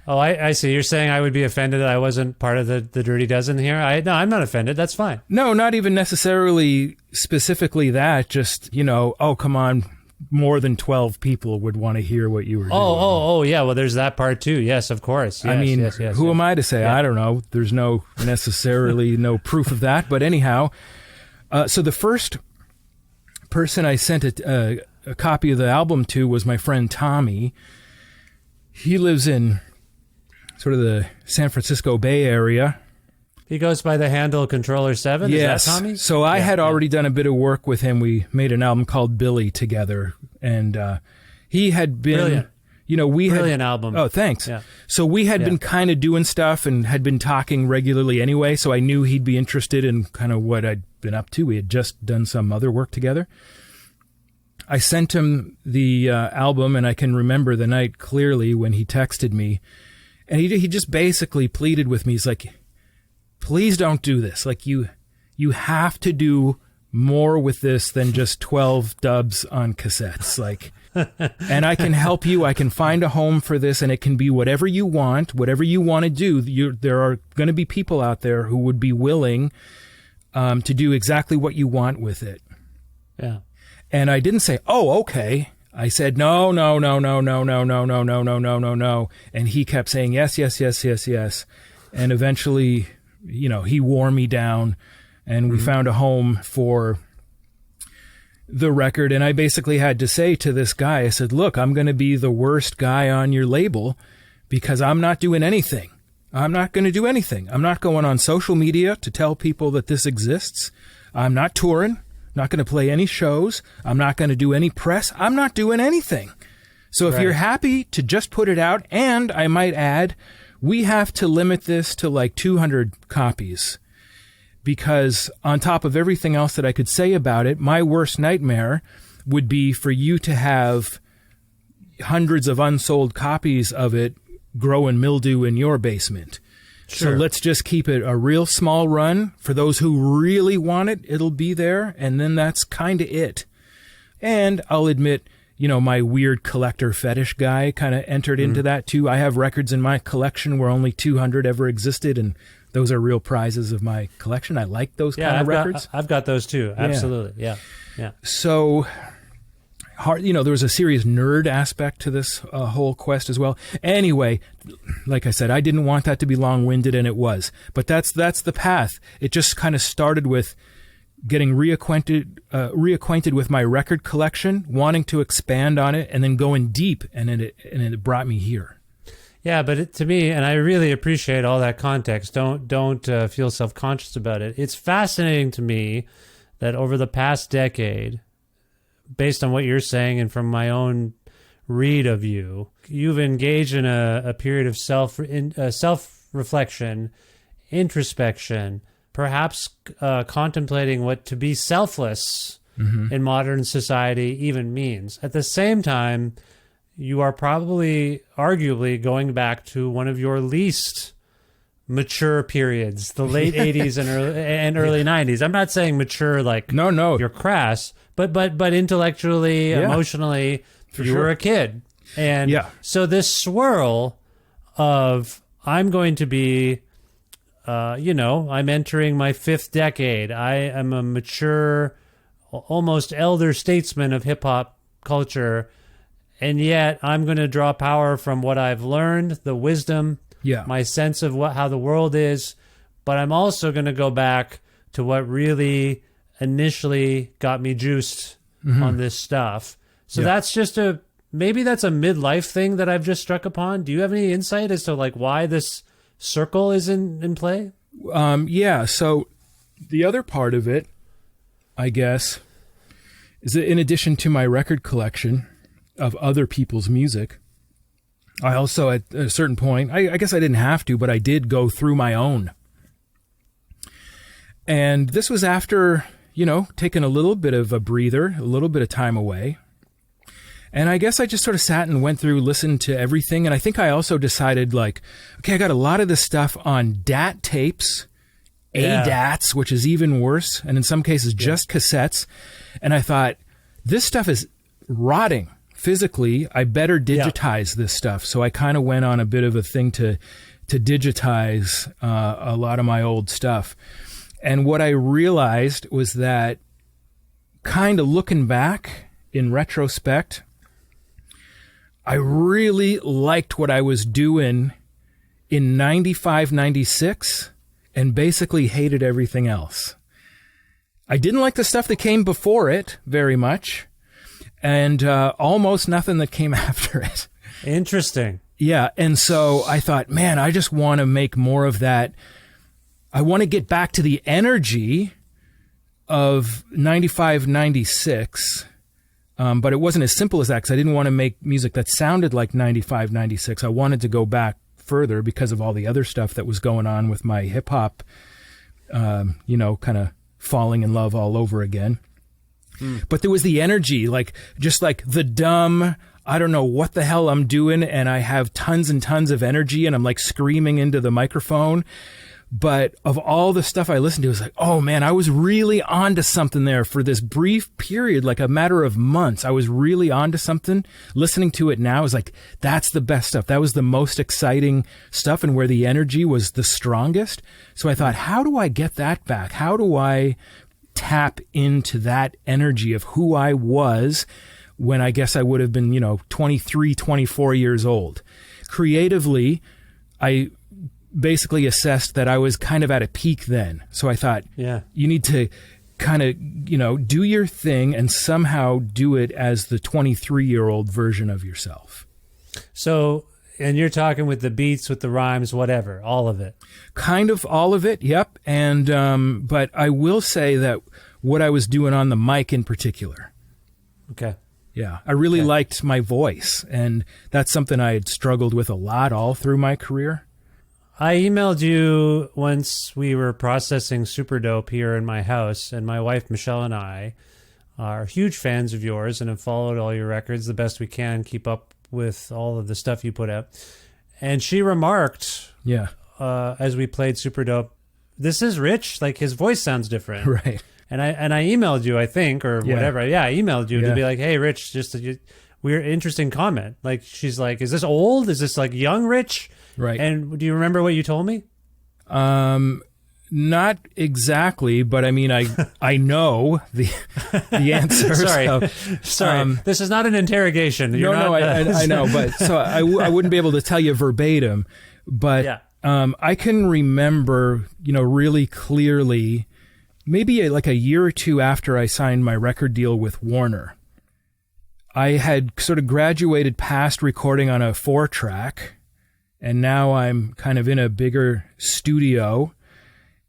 Oh, I see. You're saying I would be offended that I wasn't part of the Dirty Dozen here? No, I'm not offended. That's fine.
No, not even necessarily specifically that. Just, oh, come on, more than 12 people would want to hear what you were doing.
Oh, yeah. Well, there's that part too. Yes, of course. Yes,
who am I to say?
Yeah.
I don't know. There's no necessarily no proof of that. But anyhow, so the first person I sent a copy of the album to was my friend Tommy. He lives in sort of the San Francisco Bay Area.
He goes by the handle Controller 7?
Yes.
Is that Tommy?
So I had already done a bit of work with him. We made an album called Billy together. And he had been...
Brilliant. Brilliant album.
Oh, thanks.
Yeah.
So we had been kind of doing stuff and had been talking regularly anyway, so I knew he'd be interested in kind of what I'd been up to. We had just done some other work together. I sent him the album, and I can remember the night clearly when he texted me. And he just basically pleaded with me. He's like, please don't do this. Like, you have to do more with this than just 12 dubs on cassettes. Like, and I can help you. I can find a home for this, and it can be whatever you want to do. There are going to be people out there who would be willing to do exactly what you want with it.
Yeah.
And I didn't say, oh, okay, I said, no. And he kept saying, yes. And eventually, he wore me down, and we found a home for the record. And I basically had to say to this guy, I said, look, I'm going to be the worst guy on your label because I'm not doing anything. I'm not going to do anything. I'm not going on social media to tell people that this exists. I'm not touring. Not going to play any shows. I'm not going to do any press. I'm not doing anything. So if you're happy to just put it out, and I might add, we have to limit this to like 200 copies, because on top of everything else that I could say about it, my worst nightmare would be for you to have hundreds of unsold copies of it grow in mildew in your basement. Sure. So let's just keep it a real small run. For those who really want it, it'll be there, and then that's kind of it. And I'll admit, my weird collector fetish guy kind of entered into that too. I have records in my collection where only 200 ever existed, and those are real prizes of my collection. I like those kind of records.
I've got those too. Absolutely. Yeah.
So there was a serious nerd aspect to this whole quest as well. Anyway, like I said, I didn't want that to be long-winded, and it was. But that's the path. It just kind of started with getting reacquainted with my record collection, wanting to expand on it, and then going deep, and it brought me here.
Yeah, but to me, and I really appreciate all that context. Don't feel self-conscious about it. It's fascinating to me that over the past decade, based on what you're saying and from my own read of you, you've engaged in a period of self-reflection, introspection, perhaps contemplating what to be selfless in modern society even means. At the same time, you are probably, arguably, going back to one of your least mature periods, the late 80s and early 90s. I'm not saying mature like
no,
you're crass, but intellectually, emotionally, you were a kid. And so this swirl of I'm going to be, I'm entering my 5th decade. I am a mature, almost elder statesman of hip-hop culture, and yet I'm going to draw power from what I've learned, the wisdom, my sense of how the world is, but I'm also going to go back to what really initially got me juiced on this stuff. So that's just maybe that's a midlife thing that I've just struck upon. Do you have any insight as to why this circle is in play?
So the other part of it, I guess, is that in addition to my record collection of other people's music, I also, at a certain point, I guess I didn't have to, but I did go through my own. And this was after, taking a little bit of a breather, a little bit of time away. And I guess I just sort of sat and went through, listened to everything. And I think I also decided, okay, I got a lot of this stuff on DAT tapes, ADATs, which is even worse, and in some cases just cassettes. And I thought, this stuff is rotting physically. I better digitize this stuff. So I kind of went on a bit of a thing to digitize a lot of my old stuff. And what I realized was that, kind of looking back in retrospect, I really liked what I was doing in 95, 96, and basically hated everything else. I didn't like the stuff that came before it very much, and almost nothing that came after it.
Interesting.
Yeah, and so I thought, man, I just want to make more of that. I want to get back to the energy of 95, 96, but it wasn't as simple as that, because I didn't want to make music that sounded like 95, 96. I wanted to go back further because of all the other stuff that was going on with my hip-hop, kind of falling in love all over again. But there was the energy, just the dumb, I don't know what the hell I'm doing, and I have tons and tons of energy, and I'm screaming into the microphone. But of all the stuff I listened to, it was oh man, I was really onto something there for this brief period, a matter of months. I was really onto something. Listening to it now is that's the best stuff. That was the most exciting stuff, and where the energy was the strongest. So I thought, how do I get that back? How do I tap into that energy of who I was when I guess I would have been, 23, 24 years old. Creatively, I basically assessed that I was kind of at a peak then. So I thought, you need to kind of, do your thing and somehow do it as the 23-year-old version of yourself.
So, and you're talking with the beats, with the rhymes, whatever, all of it.
Kind of all of it, yep. And but I will say that what I was doing on the mic in particular.
Okay.
Yeah, I really liked my voice, and that's something I had struggled with a lot all through my career.
I emailed you once we were processing Super Dope here in my house, and my wife Michelle and I are huge fans of yours and have followed all your records the best we can, keep up with all of the stuff you put out. And she remarked, as we played Super Dope, this is Rich, like his voice sounds different.
Right.
And I emailed you, I think, or whatever. Yeah, I emailed you to be like, hey, Rich, just a weird, interesting comment. Like, she's like, is this old? Is this like young Rich?
Right.
And do you remember what you told me?
Not exactly, but I mean, I know the answer.
Sorry. This is not an interrogation.
I know, but so I wouldn't be able to tell you verbatim, but I can remember, really clearly, maybe like a year or two after I signed my record deal with Warner, I had sort of graduated past recording on a 4-track, and now I'm kind of in a bigger studio,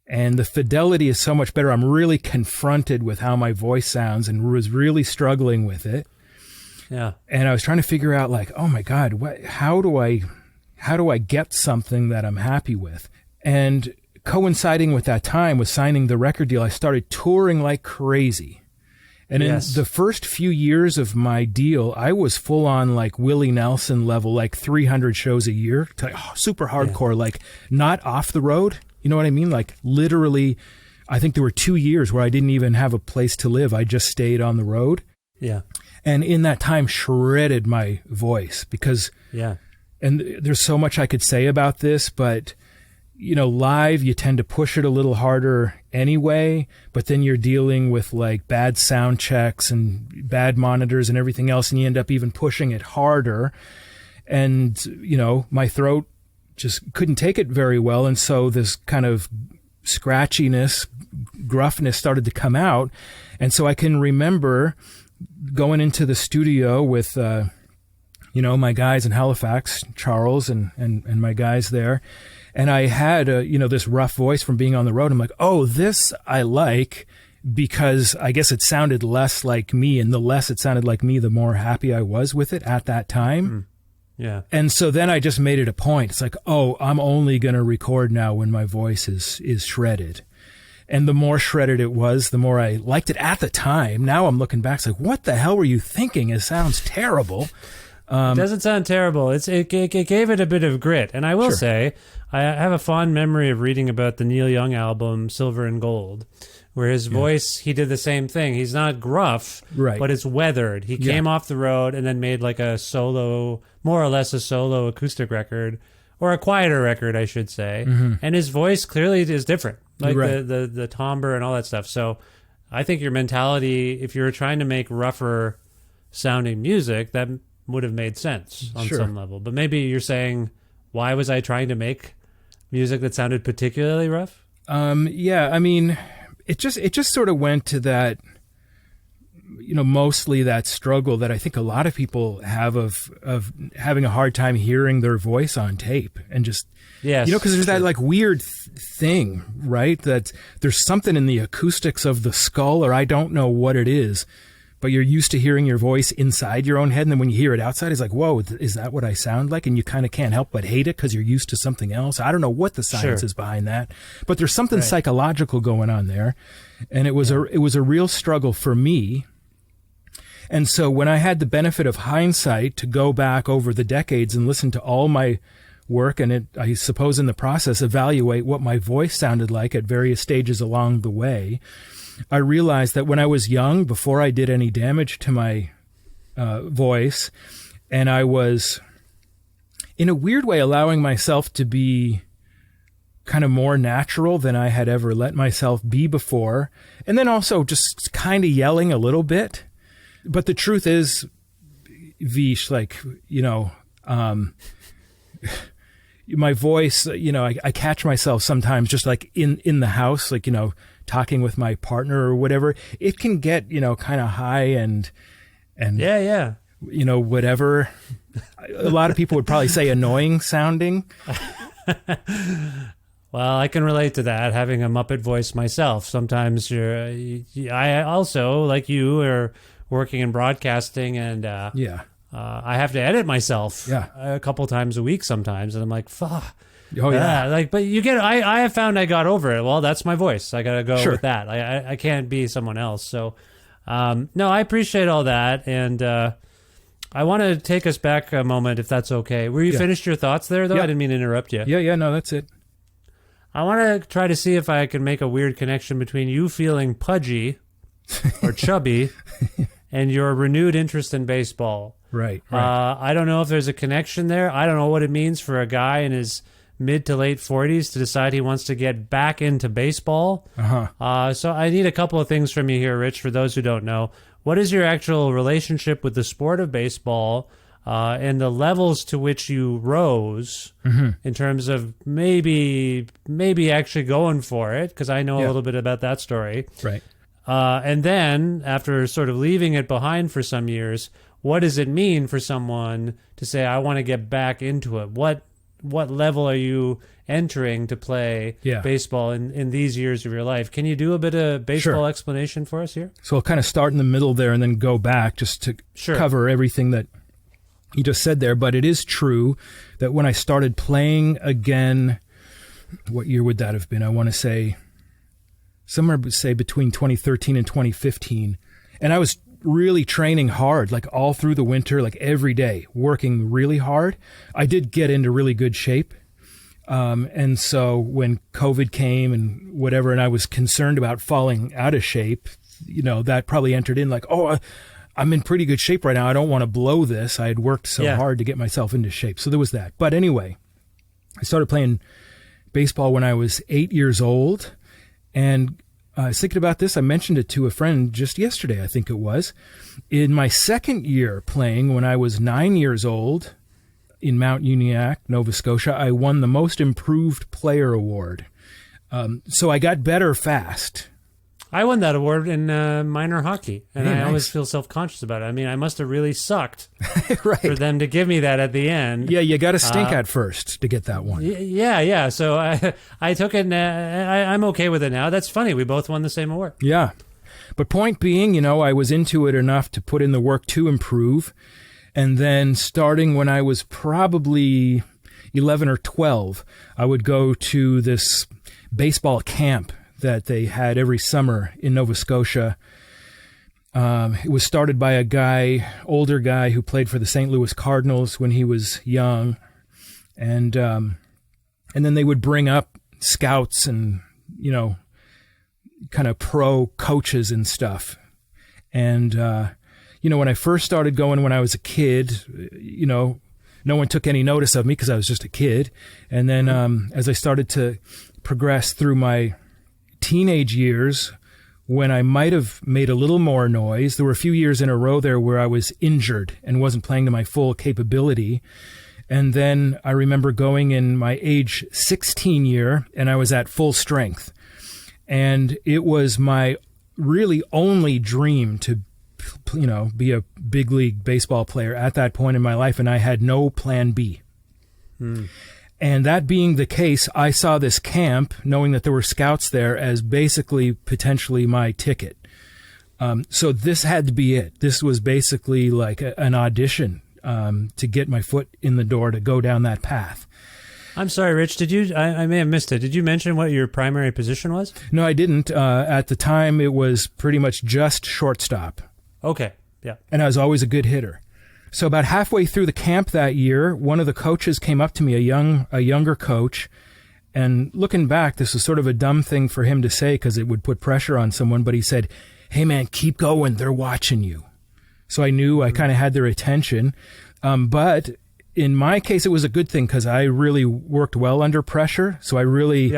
and the fidelity is so much better. I'm really confronted with how my voice sounds and was really struggling with it.
Yeah.
And I was trying to figure out, like, oh my God, how do I get something that I'm happy with? And coinciding with that time was signing the record deal. I started touring like crazy. And in the first few years of my deal, I was full on like Willie Nelson level, like 300 shows a year, super hardcore, like not off the road. You know what I mean? Like literally, I think there were 2 years where I didn't even have a place to live. I just stayed on the road.
Yeah.
And in that time shredded my voice because, and there's so much I could say about this, but live, you tend to push it a little harder anyway, but then you're dealing with like bad sound checks and bad monitors and everything else, and you end up even pushing it harder. And, my throat just couldn't take it very well. And so this kind of scratchiness, gruffness started to come out. And so I can remember going into the studio with, my guys in Halifax, Charles and my guys there. And I had, this rough voice from being on the road. I'm like, oh, this I like because I guess it sounded less like me. And the less it sounded like me, the more happy I was with it at that time.
Yeah.
And so then I just made it a point. It's like, oh, I'm only going to record now when my voice is shredded. And the more shredded it was, the more I liked it at the time. Now I'm looking back, it's like, what the hell were you thinking? It sounds terrible.
It doesn't sound terrible. It gave it a bit of grit. And I will say, I have a fond memory of reading about the Neil Young album, Silver and Gold, where his voice, he did the same thing. He's not gruff, but it's weathered. He came off the road and then made like a solo, more or less a solo acoustic record, or a quieter record, I should say. Mm-hmm. And his voice clearly is different, like the timbre and all that stuff. So I think your mentality, if you were trying to make rougher sounding music, that would have made sense on some level. But maybe you're saying, why was I trying to make music that sounded particularly rough?
I mean, it just sort of went to that, mostly that struggle that I think a lot of people have of having a hard time hearing their voice on tape and just, because there's that like weird thing, right? That there's something in the acoustics of the skull, or I don't know what it is, but you're used to hearing your voice inside your own head. And then when you hear it outside, it's like, whoa, is that what I sound like? And you kind of can't help but hate it because you're used to something else. I don't know what the science is behind that, but there's something psychological going on there. And it was a real struggle for me. And so when I had the benefit of hindsight to go back over the decades and listen to all my work, and I suppose in the process, evaluate what my voice sounded like at various stages along the way, I realized that when I was young, before I did any damage to my voice, and I was, in a weird way, allowing myself to be kind of more natural than I had ever let myself be before, and then also just kind of yelling a little bit. But the truth is, Vish, like, my voice, I catch myself sometimes just like in the house, like, talking with my partner or whatever. It can get, kind of high and
Yeah.
Whatever. A lot of people would probably say annoying sounding.
Well, I can relate to that, having a Muppet voice myself. Sometimes I also, like you, are working in broadcasting, and I have to edit myself a couple times a week sometimes, and I'm like, fuck.
Oh yeah.
But you get. I have found I got over it. Well, that's my voice. I got to go with that. I can't be someone else. So, no, I appreciate all that, and I want to take us back a moment, if that's okay. Were you finished your thoughts there, though? I didn't mean to interrupt you.
Yeah. No, that's it.
I want to try to see if I can make a weird connection between you feeling pudgy or chubby and your renewed interest in baseball.
Right.
I don't know if there's a connection there. I don't know what it means for a guy in his mid to late 40s to decide he wants to get back into baseball. So I need a couple of things from you here, Rich, for those who don't know. What is your actual relationship with the sport of baseball? And the levels to which you rose in terms of maybe actually going for it, because I know a little bit about that story.
Right.
And then, after sort of leaving it behind for some years, what does it mean for someone to say, I want to get back into it? What level are you entering to play baseball in these years of your life? Can you do a bit of baseball explanation for us here?
So I'll kind of start in the middle there and then go back just to cover everything that you just said there. But it is true that when I started playing again, what year would that have been? I want to say somewhere between 2013 and 2015. And I was really training hard, like all through the winter, like every day, working really hard. I did get into really good shape. And so when COVID came and whatever, and I was concerned about falling out of shape, that probably entered in like, I'm in pretty good shape right now. I don't want to blow this. I had worked so hard to get myself into shape. So there was that. But anyway, I started playing baseball when I was 8 years old. And I was thinking about this. I mentioned it to a friend just yesterday, I think it was. In my second year playing, when I was 9 years old in Mount Uniacke, Nova Scotia, I won the Most Improved Player Award. So I got better fast.
I won that award in minor hockey, and I
nice.
always feel self-conscious about it. I mean, I must have really sucked for them to give me that at the end.
Yeah, you got to stink at first to get that one.
Yeah. So I took it, and I'm okay with it now. That's funny. We both won the same award.
Yeah. But point being, I was into it enough to put in the work to improve. And then starting when I was probably 11 or 12, I would go to this baseball camp that they had every summer in Nova Scotia. It was started by a older guy who played for the St. Louis Cardinals when he was young. And then they would bring up scouts and, kind of pro coaches and stuff. And, when I first started going when I was a kid, no one took any notice of me because I was just a kid. And then as I started to progress through my teenage years, when I might have made a little more noise, there were a few years in a row there where I was injured and wasn't playing to my full capability. And then I remember going in my age 16 year, and I was at full strength. And it was my really only dream to, be a big league baseball player at that point in my life, and I had no plan B. And that being the case, I saw this camp, knowing that there were scouts there, as basically potentially my ticket. So this had to be it. This was basically like an audition to get my foot in the door to go down that path.
I'm sorry, Rich. Did you? I may have missed it. Did you mention what your primary position was?
No, I didn't. At the time, it was pretty much just shortstop.
Okay, yeah.
And I was always a good hitter. So about halfway through the camp that year, one of the coaches came up to me, a younger coach, and looking back, this was sort of a dumb thing for him to say because it would put pressure on someone, but he said, "Hey man, keep going, they're watching you." So I knew I kind of had their attention. But in my case, it was a good thing because I really worked well under pressure. So I really,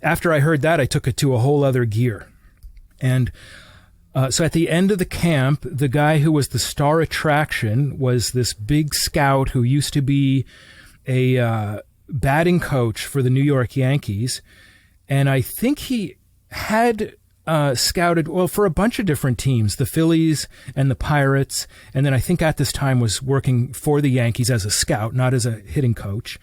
after I heard that, I took it to a whole other gear. And So at the end of the camp, the guy who was the star attraction was this big scout who used to be a batting coach for the New York Yankees. And I think he had scouted, well, for a bunch of different teams, the Phillies and the Pirates. And then I think at this time was working for the Yankees as a scout, not as a hitting coach.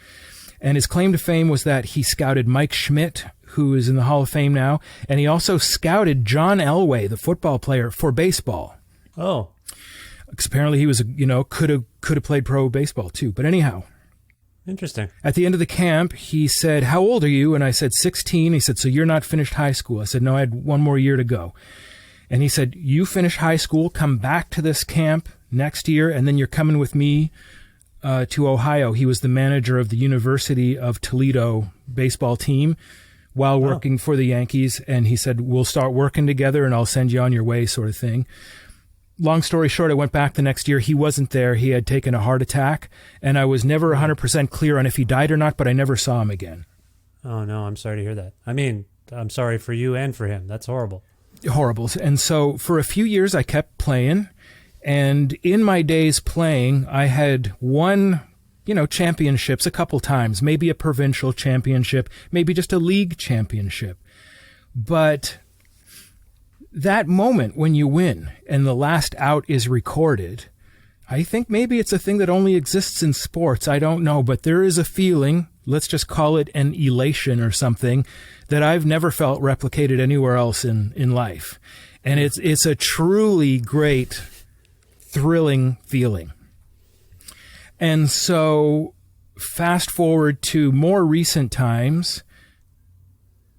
And his claim to fame was that he scouted Mike Schmidt, who is in the Hall of Fame now, and he also scouted John Elway, the football player, for baseball.
Oh.
Because apparently he was, could have played pro baseball too. But anyhow.
Interesting.
At the end of the camp, he said, "How old are you?" And I said, 16. He said, "So you're not finished high school?" I said, "No, I had one more year to go." And he said, "You finish high school, come back to this camp next year, and then you're coming with me to Ohio." He was the manager of the University of Toledo baseball team while working for the Yankees. And he said, "We'll start working together and I'll send you on your way," sort of thing. Long story short, I went back the next year. He wasn't there. He had taken a heart attack, and I was never 100% clear on if he died or not, but I never saw him again.
Oh, no, I'm sorry to hear that. I mean, I'm sorry for you and for him. That's horrible.
Horrible. And so for a few years, I kept playing, and in my days playing, I had won, championships a couple times, maybe a provincial championship, maybe just a league championship. But that moment when you win and the last out is recorded, I think maybe it's a thing that only exists in sports. I don't know, but there is a feeling, let's just call it an elation or something, that I've never felt replicated anywhere else in life. And it's a truly great, thrilling feeling. And so fast forward to more recent times,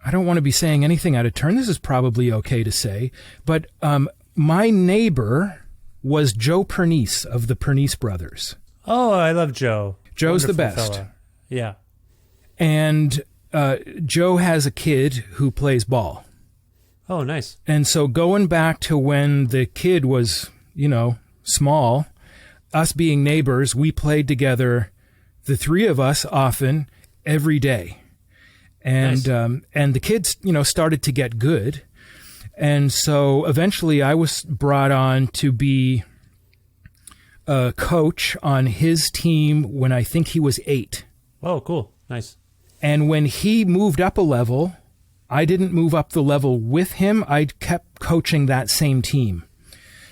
I don't want to be saying anything out of turn. This is probably okay to say. But my neighbor was Joe Pernice of the Pernice Brothers.
Oh, I love Joe.
Joe's
Wonderful
the best.
fella. Yeah.
And Joe has a kid who plays ball.
Oh, nice.
And so going back to when the kid was, small, us being neighbors, we played together, the three of us often, every day. And
Nice.
And the kids, started to get good. And so eventually I was brought on to be a coach on his team when I think he was 8.
Oh, cool. Nice.
And when he moved up a level, I didn't move up the level with him. I kept coaching that same team.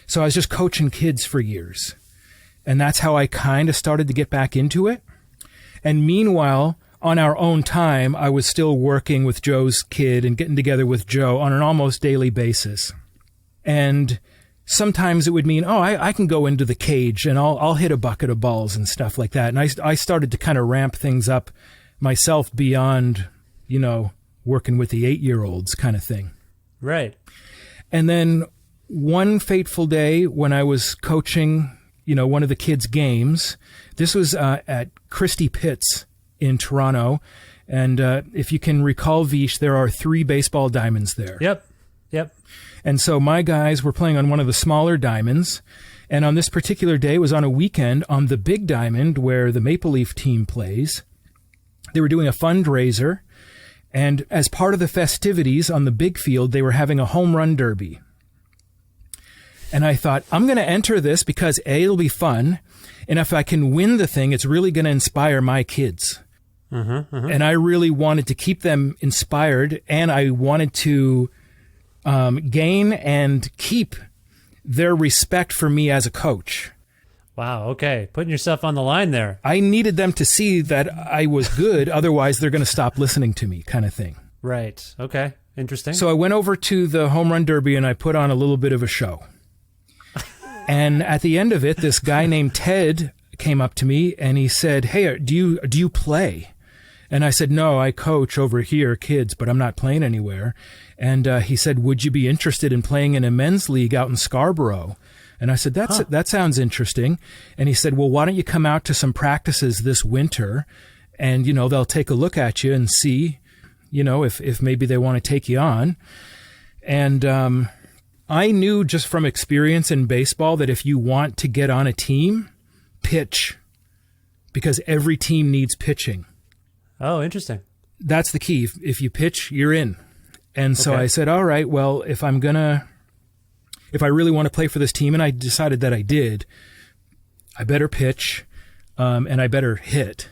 So I was just coaching kids for years. And that's how I kind of started to get back into it. And meanwhile, on our own time, I was still working with Joe's kid and getting together with Joe on an almost daily basis. And sometimes it would mean, I can go into the cage and I'll hit a bucket of balls and stuff like that. And I started to kind of ramp things up myself beyond, working with the 8-year-olds kind of thing.
Right.
And then one fateful day when I was coaching, one of the kids' games, this was at Christie Pitts in Toronto. And if you can recall, Vish, there are 3 baseball diamonds there.
Yep.
And so my guys were playing on one of the smaller diamonds. And on this particular day, it was on a weekend on the big diamond where the Maple Leaf team plays. They were doing a fundraiser. And as part of the festivities on the big field, they were having a home run derby. And I thought, I'm going to enter this because A, it'll be fun. And if I can win the thing, it's really going to inspire my kids. And I really wanted to keep them inspired, and I wanted to gain and keep their respect for me as a coach.
Wow. Okay. Putting yourself on the line there.
I needed them to see that I was good. Otherwise, they're going to stop listening to me, kind of thing.
Right. Okay. Interesting.
So I went over to the home run derby and I put on a little bit of a show. And at the end of it, this guy named Ted came up to me and he said, "Hey, do you play?" And I said, "No, I coach over here, kids, but I'm not playing anywhere." And he said, "Would you be interested in playing in a men's league out in Scarborough?" And I said, that sounds interesting. And he said, "Well, why don't you come out to some practices this winter and, they'll take a look at you and see, if maybe they want to take you on." And I knew just from experience in baseball that if you want to get on a team, pitch, because every team needs pitching.
Oh, interesting.
That's the key. If you pitch, you're in. And so
Okay.
I said, all right, well, if I'm going to if I really want to play for this team, and I decided that I did, I better pitch, and I better hit.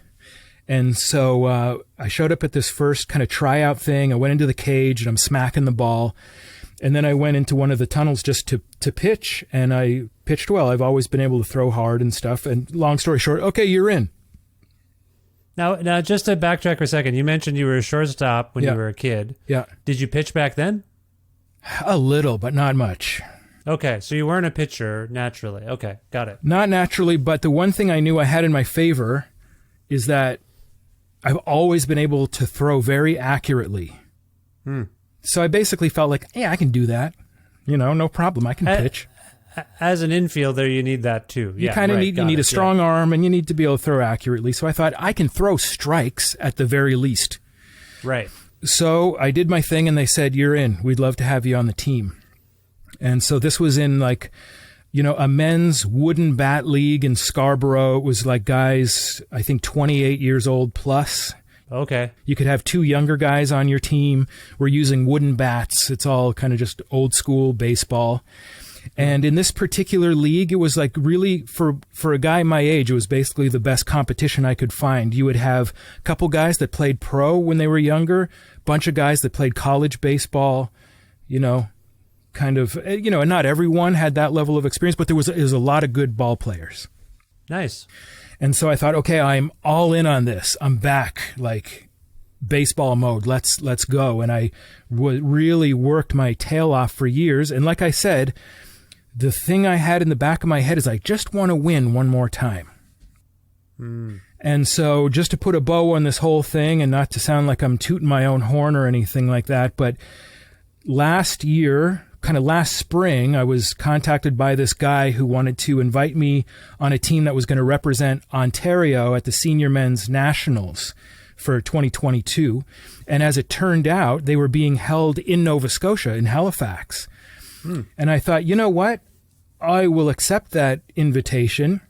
And so I showed up at this first kind of tryout thing. I went into the cage, and I'm smacking the ball. And then I went into one of the tunnels just to pitch, and I pitched well. I've always been able to throw hard and stuff. And long story short, okay, you're in.
Now, just to backtrack for a second, you mentioned you were a shortstop when you were a kid.
Yeah.
Did you pitch back then?
A little, but not much.
Okay, so you weren't a pitcher naturally. Okay, got it.
Not naturally, but the one thing I knew I had in my favor is that I've always been able to throw very accurately. So I basically felt like, hey, I can do that. No problem. I can pitch.
As an infielder, you need that too.
You kind of need a strong arm, and you need to be able to throw accurately. So I thought I can throw strikes at the very least.
Right.
So I did my thing, and they said, you're in. We'd love to have you on the team. And so this was in a men's wooden bat league in Scarborough. It was like guys, I think 28 years old plus.
Okay.
You could have two younger guys on your team. We're using wooden bats. It's all kind of just old school baseball. And in this particular league, it was like really, for a guy my age, it was basically the best competition I could find. You would have a couple guys that played pro when they were younger, a bunch of guys that played college baseball, kind of, and not everyone had that level of experience, but there was a lot of good ball players.
Nice.
And so I thought, okay, I'm all in on this. I'm back, like baseball mode. Let's go. And I really worked my tail off for years. And like I said, the thing I had in the back of my head is I just want to win one more time. And so just to put a bow on this whole thing, and not to sound like I'm tooting my own horn or anything like that, but last year, kind of last spring, I was contacted by this guy who wanted to invite me on a team that was going to represent Ontario at the Senior Men's Nationals for 2022. And as it turned out, they were being held in Nova Scotia, in Halifax. And I thought, you know what? I will accept that invitation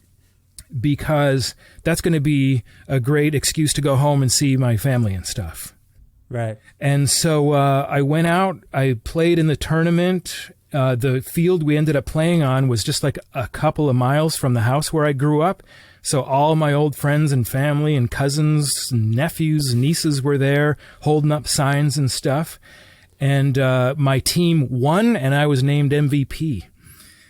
because that's going to be a great excuse to go home and see my family and stuff.
Right.
And so I went out, I played in the tournament. The field we ended up playing on was just like a couple of miles from the house where I grew up. So all my old friends and family and cousins, and nephews, and nieces were there holding up signs and stuff. And my team won, and I was named MVP.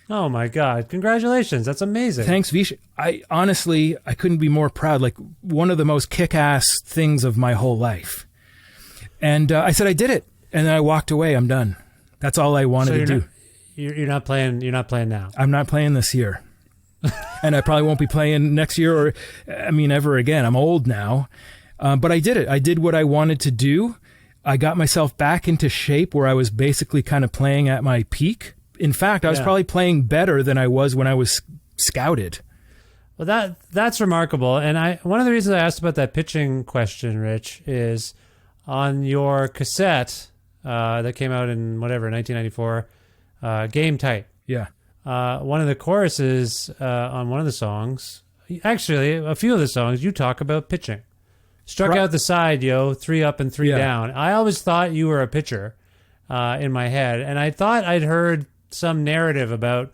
Oh, my God. Congratulations. That's amazing.
Thanks, Vish. I couldn't be more proud. Like, one of the most kick-ass things of my whole life. And I said, I did it. And then I walked away. I'm done. That's all I wanted to do.
You're not playing now.
I'm not playing this year. And I probably won't be playing next year or, ever again. I'm old now. But I did it. I did what I wanted to do. I got myself back into shape where I was basically kind of playing at my peak. In fact, I was probably playing better than I was when I was scouted.
Well, that's remarkable. And one of the reasons I asked about that pitching question, Rich, is on your cassette that came out in 1994, Game Tight.
Yeah.
One of the choruses on one of the songs, actually a few of the songs, you talk about pitching. Struck out the side, 3 up and 3 down. I always thought you were a pitcher in my head, and I thought I'd heard some narrative about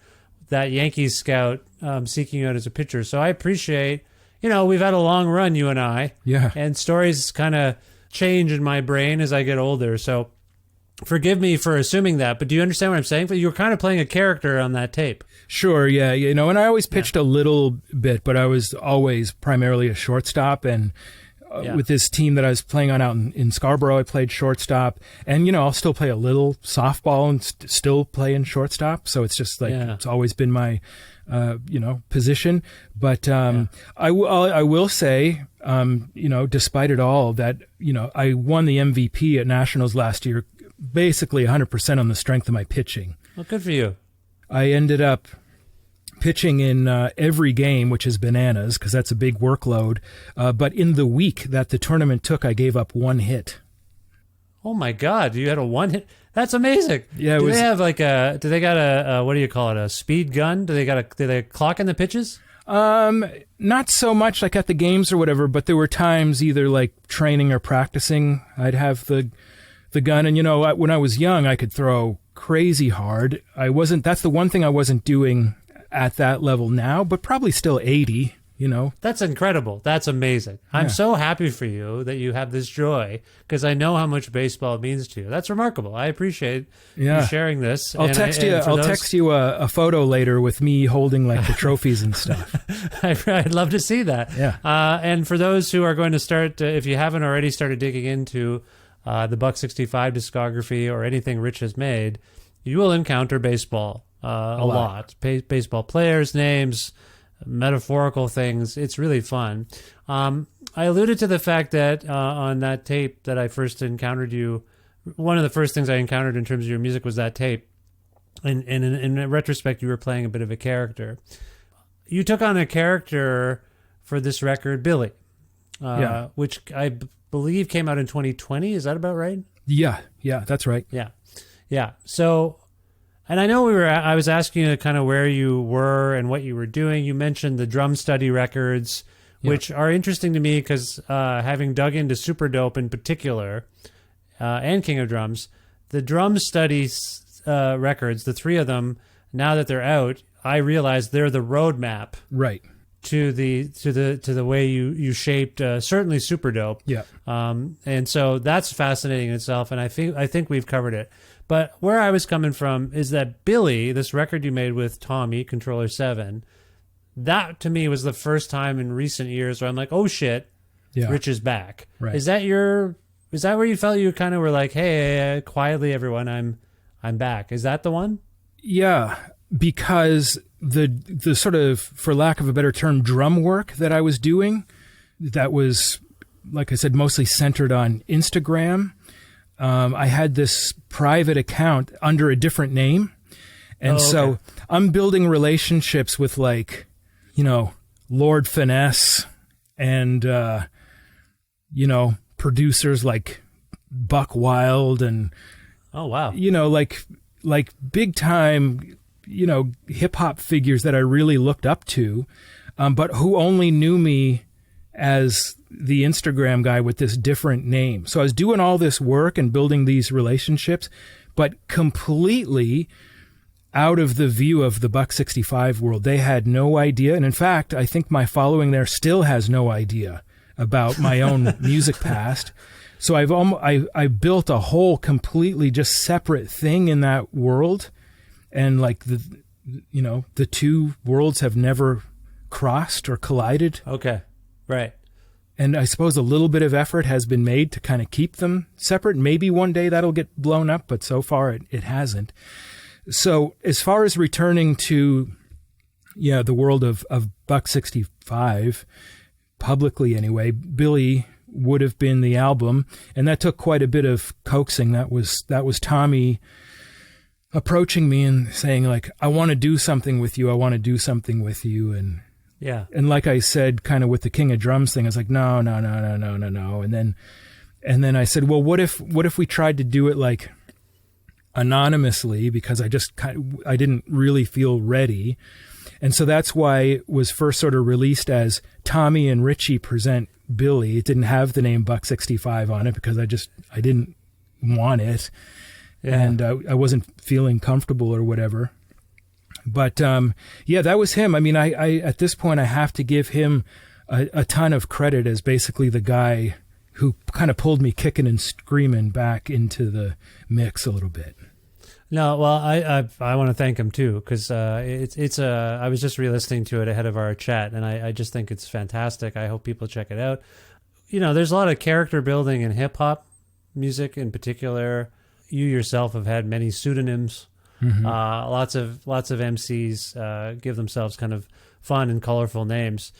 that Yankees scout seeking you out as a pitcher. So I appreciate, we've had a long run, you and I.
Yeah.
And stories kind of change in my brain as I get older. So forgive me for assuming that, but do you understand what I'm saying? But you were kind of playing a character on that tape.
Sure, yeah. And I always pitched a little bit, but I was always primarily a shortstop. And with this team that I was playing on out in Scarborough, I played shortstop. And, I'll still play a little softball and still play in shortstop. So it's just like, it's always been my, position. But I will say, despite it all, that, I won the MVP at Nationals last year, basically 100% on the strength of my pitching.
Well, good for you.
I ended up pitching in every game, which is bananas because that's a big workload. But in the week that the tournament took, I gave up 1 hit.
Oh my God! You had a 1 hit. That's amazing.
Yeah.
Do they have do they got a what do you call it? A speed gun? Do they clock in the pitches?
Not so much like at the games or whatever, but there were times either like training or practicing, I'd have the gun. And when I was young, I could throw crazy hard. That's the one thing I wasn't doing at that level now, but probably still 80, you know.
That's incredible. That's amazing. I'm so happy for you that you have this joy, because I know how much baseball means to you. That's remarkable. I appreciate you sharing this.
I'll text you a photo later with me holding like the trophies and stuff.
I'd love to see that.
Yeah.
And for those who are going to start, if you haven't already started digging into the Buck 65 discography or anything Rich has made, you will encounter baseball a lot. Baseball players' names, metaphorical things. It's really fun. I alluded to the fact that on that tape that I first encountered you, one of the first things I encountered in terms of your music was that tape. And in retrospect, you were playing a bit of a character. You took on a character for this record, Billy, which I believe came out in 2020. Is that about right?
Yeah, that's right.
Yeah. So, and I know I was asking you kind of where you were and what you were doing. You mentioned the Drum Study records, which are interesting to me because having dug into Super Dope in particular, and King of Drums, the Drum Study records, the three of them, now that they're out, I realize they're the roadmap.
Right.
To the way you shaped certainly Super Dope.
Yeah.
And so that's fascinating in itself, and I think we've covered it. But where I was coming from is that Billy, this record you made with Tommy, Controller 7, that to me was the first time in recent years where I'm like, oh shit, Rich is back.
Right.
Is that where you felt you kind of were like, hey, quietly everyone, I'm back. Is that the one?
Yeah, because the sort of, for lack of a better term, drum work that I was doing, that was, like I said, mostly centered on Instagram. I had this private account under a different name. And so I'm building relationships with, like, you know, Lord Finesse and, you know, producers like Buck Wild and, you know, like big time, you know, hip hop figures that I really looked up to, but who only knew me as the Instagram guy with this different name. So I was doing all this work and building these relationships, but completely out of the view of the Buck 65 world. They had no idea. And in fact, I think my following there still has no idea about my own music past. So I built a whole completely just separate thing in that world. And like the two worlds have never crossed or collided.
Okay. Right.
And I suppose a little bit of effort has been made to kind of keep them separate. Maybe one day that'll get blown up, but so far it hasn't. So as far as returning to, the world of Buck 65, publicly anyway, Billy would have been the album. And that took quite a bit of coaxing. That was Tommy approaching me and saying, like, I want to do something with you. I want to do something with you. And and like I said, kind of with the King of Drums thing, I was like, no. And then I said, well, what if we tried to do it like anonymously, because I didn't really feel ready. And so that's why it was first sort of released as Tommy and Richie Present Billy. It didn't have the name Buck 65 on it because I didn't want it. Yeah. And I wasn't feeling comfortable or whatever. But that was him. I mean, I at this point, I have to give him a ton of credit as basically the guy who kind of pulled me kicking and screaming back into the mix a little bit.
No, well, I want to thank him too, because I was just re-listening to it ahead of our chat, and I just think it's fantastic. I hope people check it out. You know, there's a lot of character building in hip hop music in particular. You yourself have had many pseudonyms. Mm-hmm. Lots of MCs give themselves kind of fun and colorful names.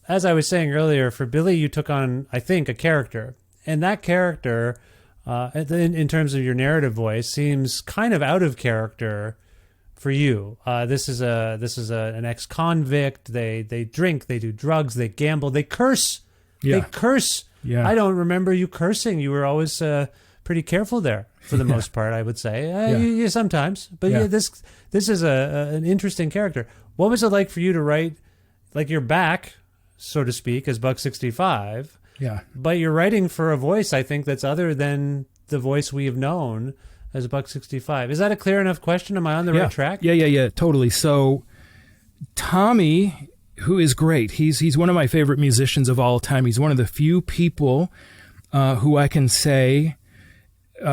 As I was saying earlier, for Billy, you took on, I think, a character, and that character, in terms of your narrative voice, seems kind of out of character for you. This is an ex-convict. They drink, they do drugs, they gamble, they curse. Yeah. They curse. Yeah. I don't remember you cursing. You were always pretty careful there. For the most part, I would say. Sometimes. But this is an interesting character. What was it like for you to write, like, you're back, so to speak, as Buck 65, but you're writing for a voice, I think, that's other than the voice we have known as Buck 65. Is that a clear enough question? Am I on the right track?
Yeah, totally. So Tommy, who is great, he's one of my favorite musicians of all time. He's one of the few people who I can say,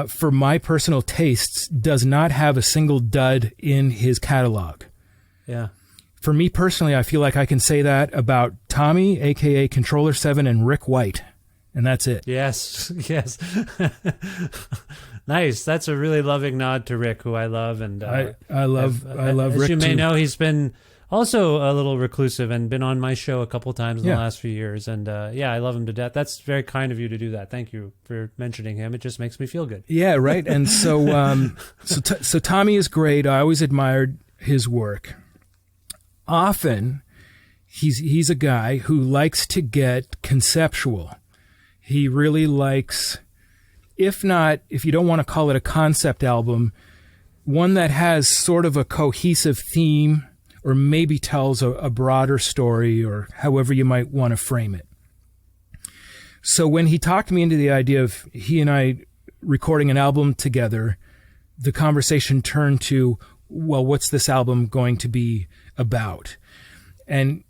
for my personal tastes, does not have a single dud in his catalog.
Yeah.
For me personally, I feel like I can say that about Tommy, a.k.a. Controller 7, and Rick White. And that's it.
Yes. Nice. That's a really loving nod to Rick, who I love. And
I love
as
Rick,
you may
too.
know, he's been also a little reclusive and been on my show a couple times in the last few years. And I love him to death. That's very kind of you to do that. Thank you for mentioning him. It just makes me feel good.
Yeah, right. And so so Tommy is great. I always admired his work. Often, he's a guy who likes to get conceptual. He really likes, if you don't want to call it a concept album, one that has sort of a cohesive theme, or maybe tells a broader story, or however you might want to frame it. So when he talked me into the idea of he and I recording an album together, the conversation turned to, well, what's this album going to be about? And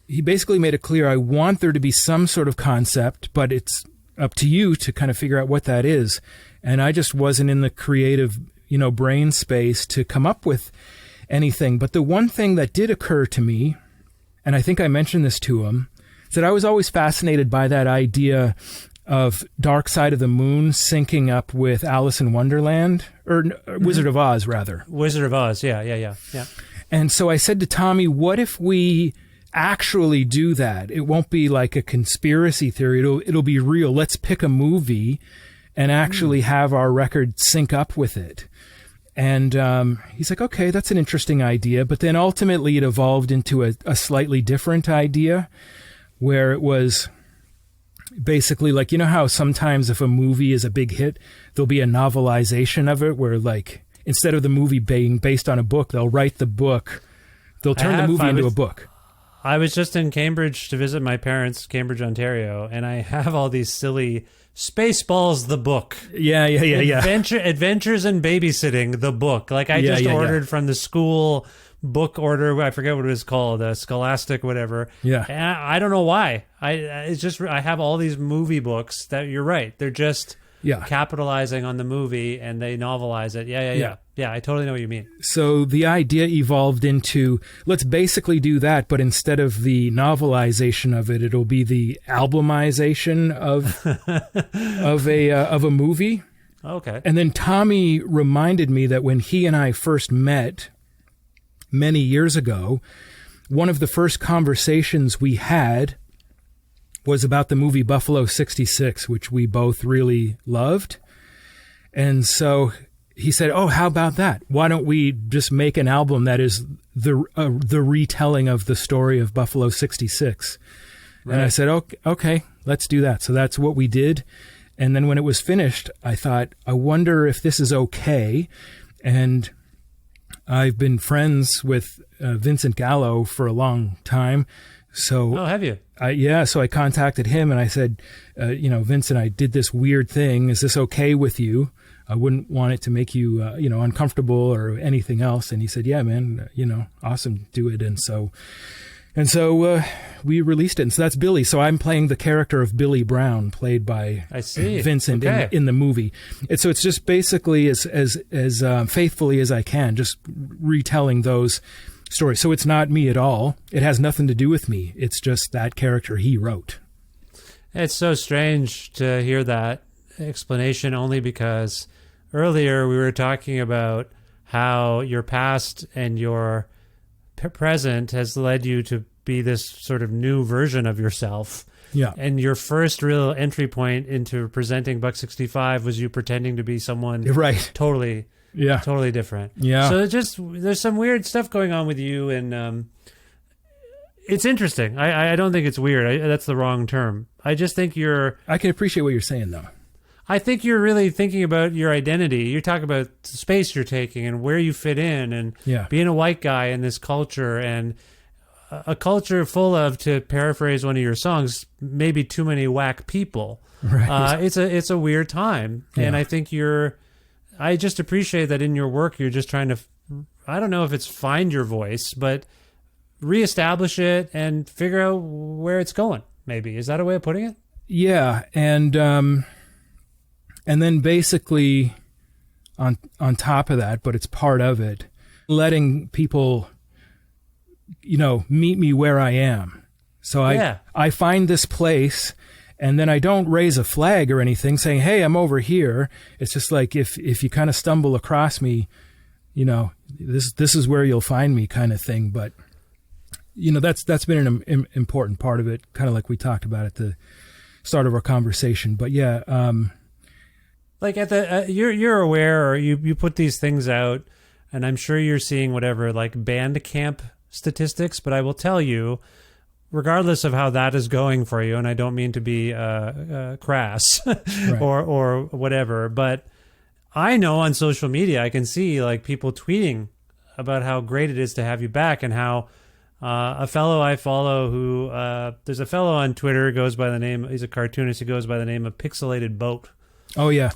he basically made it clear, I want there to be some sort of concept, but it's up to you to kind of figure out what that is. And I just wasn't in the creative, brain space to come up with anything. But the one thing that did occur to me, and I think I mentioned this to him, is that I was always fascinated by that idea of Dark Side of the Moon syncing up with Alice in Wonderland, or Wizard of Oz, rather.
Wizard of Oz, yeah.
And so I said to Tommy, what if we actually do that? It won't be like a conspiracy theory. It'll be real. Let's pick a movie and actually have our record sync up with it. And he's like, okay, that's an interesting idea. But then ultimately it evolved into a slightly different idea, where it was basically like, how sometimes if a movie is a big hit, there'll be a novelization of it where, like, instead of the movie being based on a book, they'll write the book. They'll turn the movie into a book.
I was just in Cambridge to visit my parents, Cambridge, Ontario, and I have all these silly Spaceballs, the book.
Yeah.
Adventures in Babysitting, the book. Like I just ordered from the school book order. I forget what it was called, Scholastic, whatever.
Yeah.
And I don't know why. I have all these movie books that, you're right, they're just capitalizing on the movie and they novelize it. Yeah, I totally know what you mean.
So the idea evolved into, let's basically do that, but instead of the novelization of it, it'll be the albumization of a movie.
Okay.
And then Tommy reminded me that when he and I first met many years ago, one of the first conversations we had was about the movie Buffalo 66, which we both really loved. And so he said, oh, how about that? Why don't we just make an album that is the retelling of the story of Buffalo 66? Right. And I said, okay, let's do that. So that's what we did. And then when it was finished, I thought, I wonder if this is okay. And I've been friends with Vincent Gallo for a long time. So,
have you?
So I contacted him and I said, Vincent, I did this weird thing. Is this okay with you? I wouldn't want it to make you, uncomfortable or anything else. And he said, yeah, man, awesome, do it. And so we released it. And so that's Billy. So I'm playing the character of Billy Brown, played by Vincent in the movie. And so it's just basically as faithfully as I can, just retelling those stories. So it's not me at all. It has nothing to do with me. It's just that character he wrote.
It's so strange to hear that explanation, only because earlier we were talking about how your past and your present has led you to be this sort of new version of yourself.
Yeah. And
your first real entry point into presenting Buck 65 was you pretending to be someone totally different.
Yeah.
So there's some weird stuff going on with you, and it's interesting. I don't think it's weird. That's the wrong term. I just think I
can appreciate what you're saying, though.
I think you're really thinking about your identity. You talk about the space you're taking and where you fit in, and being a white guy in this culture, and a culture full of, to paraphrase one of your songs, maybe too many whack people.
Right.
It's a weird time, and I think you're I just appreciate that in your work, you're just trying to, I don't know if it's find your voice, but reestablish it and figure out where it's going. Maybe. Is that a way of putting it?
Yeah. And then basically on top of that, but it's part of it, letting people, meet me where I am. So I find this place, and then I don't raise a flag or anything saying, hey, I'm over here. It's just like if you kind of stumble across me, this is where you'll find me kind of thing. But, that's been an important part of it, kind of like we talked about at the start of our conversation. But yeah.
Like at the, you're aware, or you put these things out, and I'm sure you're seeing whatever, like Bandcamp statistics, but I will tell you, regardless of how that is going for you, and I don't mean to be crass
Right.
or whatever, but I know on social media I can see like people tweeting about how great it is to have you back, and how a fellow I follow who there's a fellow on Twitter goes by the name, he's a cartoonist who goes by the name of Pixelated Boat.
Oh yeah.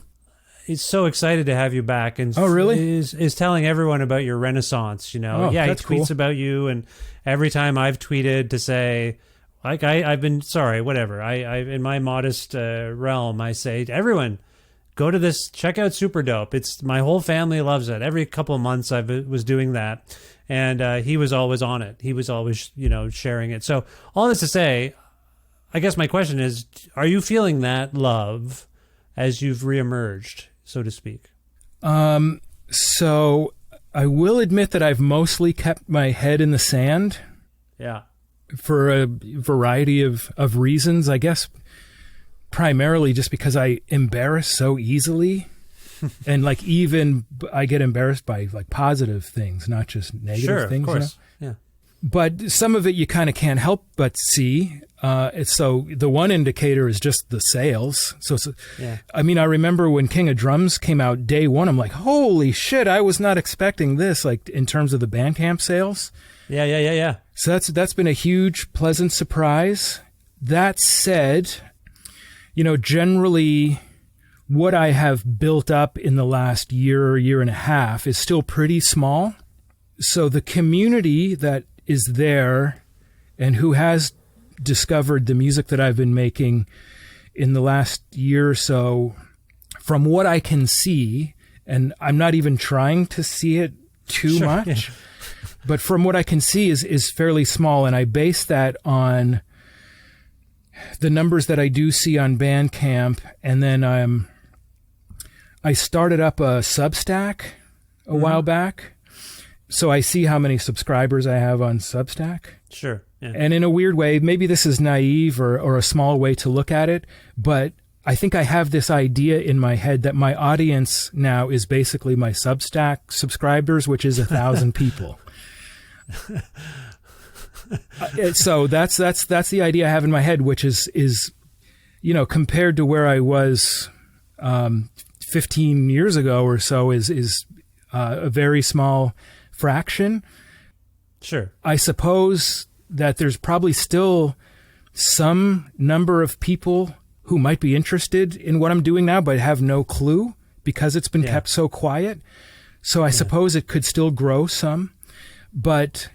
He's so excited to have you back, and
oh really
is telling everyone about your renaissance.
Oh,
he
that's
tweets
cool.
about you, and every time I've tweeted to say, like, I've been sorry, whatever. I in my modest realm, I say to everyone, go to this, check out Super Dope. It's my whole family loves it. Every couple of months I was doing that, and he was always on it. He was always sharing it. So all this to say, I guess my question is, are you feeling that love as you've reemerged, so to speak?
So I will admit that I've mostly kept my head in the sand.
Yeah.
For a variety of reasons, I guess primarily just because I embarrass so easily. And like even I get embarrassed by like positive things, not just negative things.
Sure, of course. Yeah.
But some of it you kind of can't help but see. So the one indicator is just the sales. So
yeah.
I mean, I remember when King of Drums came out day one, I'm like, holy shit, I was not expecting this, like in terms of the Bandcamp sales.
Yeah.
So that's been a huge, pleasant surprise. That said, generally what I have built up in the last year and a half is still pretty small. So the community that is there and who has discovered the music that I've been making in the last year or so, from what I can see, and I'm not even trying to see it too much, yeah. But from what I can see is fairly small, and I base that on the numbers that I do see on Bandcamp, and then I started up a Substack a while back, so I see how many subscribers I have on Substack.
Sure. Yeah.
And in a weird way, maybe this is naive or a small way to look at it, but I think I have this idea in my head that my audience now is basically my Substack subscribers, which is 1,000 people. So that's the idea I have in my head, which is compared to where I was 15 years ago or so is a very small fraction.
Sure.
I suppose that there's probably still some number of people who might be interested in what I'm doing now, but have no clue because it's been kept so quiet. So I suppose it could still grow some. But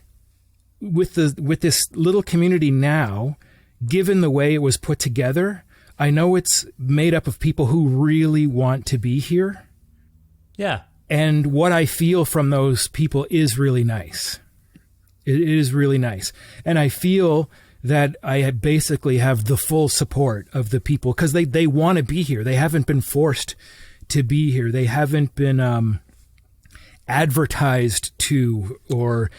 with this little community now, given the way it was put together, I know it's made up of people who really want to be here.
Yeah.
And what I feel from those people is really nice. It is really nice. And I feel that I basically have the full support of the people because they want to be here. They haven't been forced to be here. They haven't been advertised to, or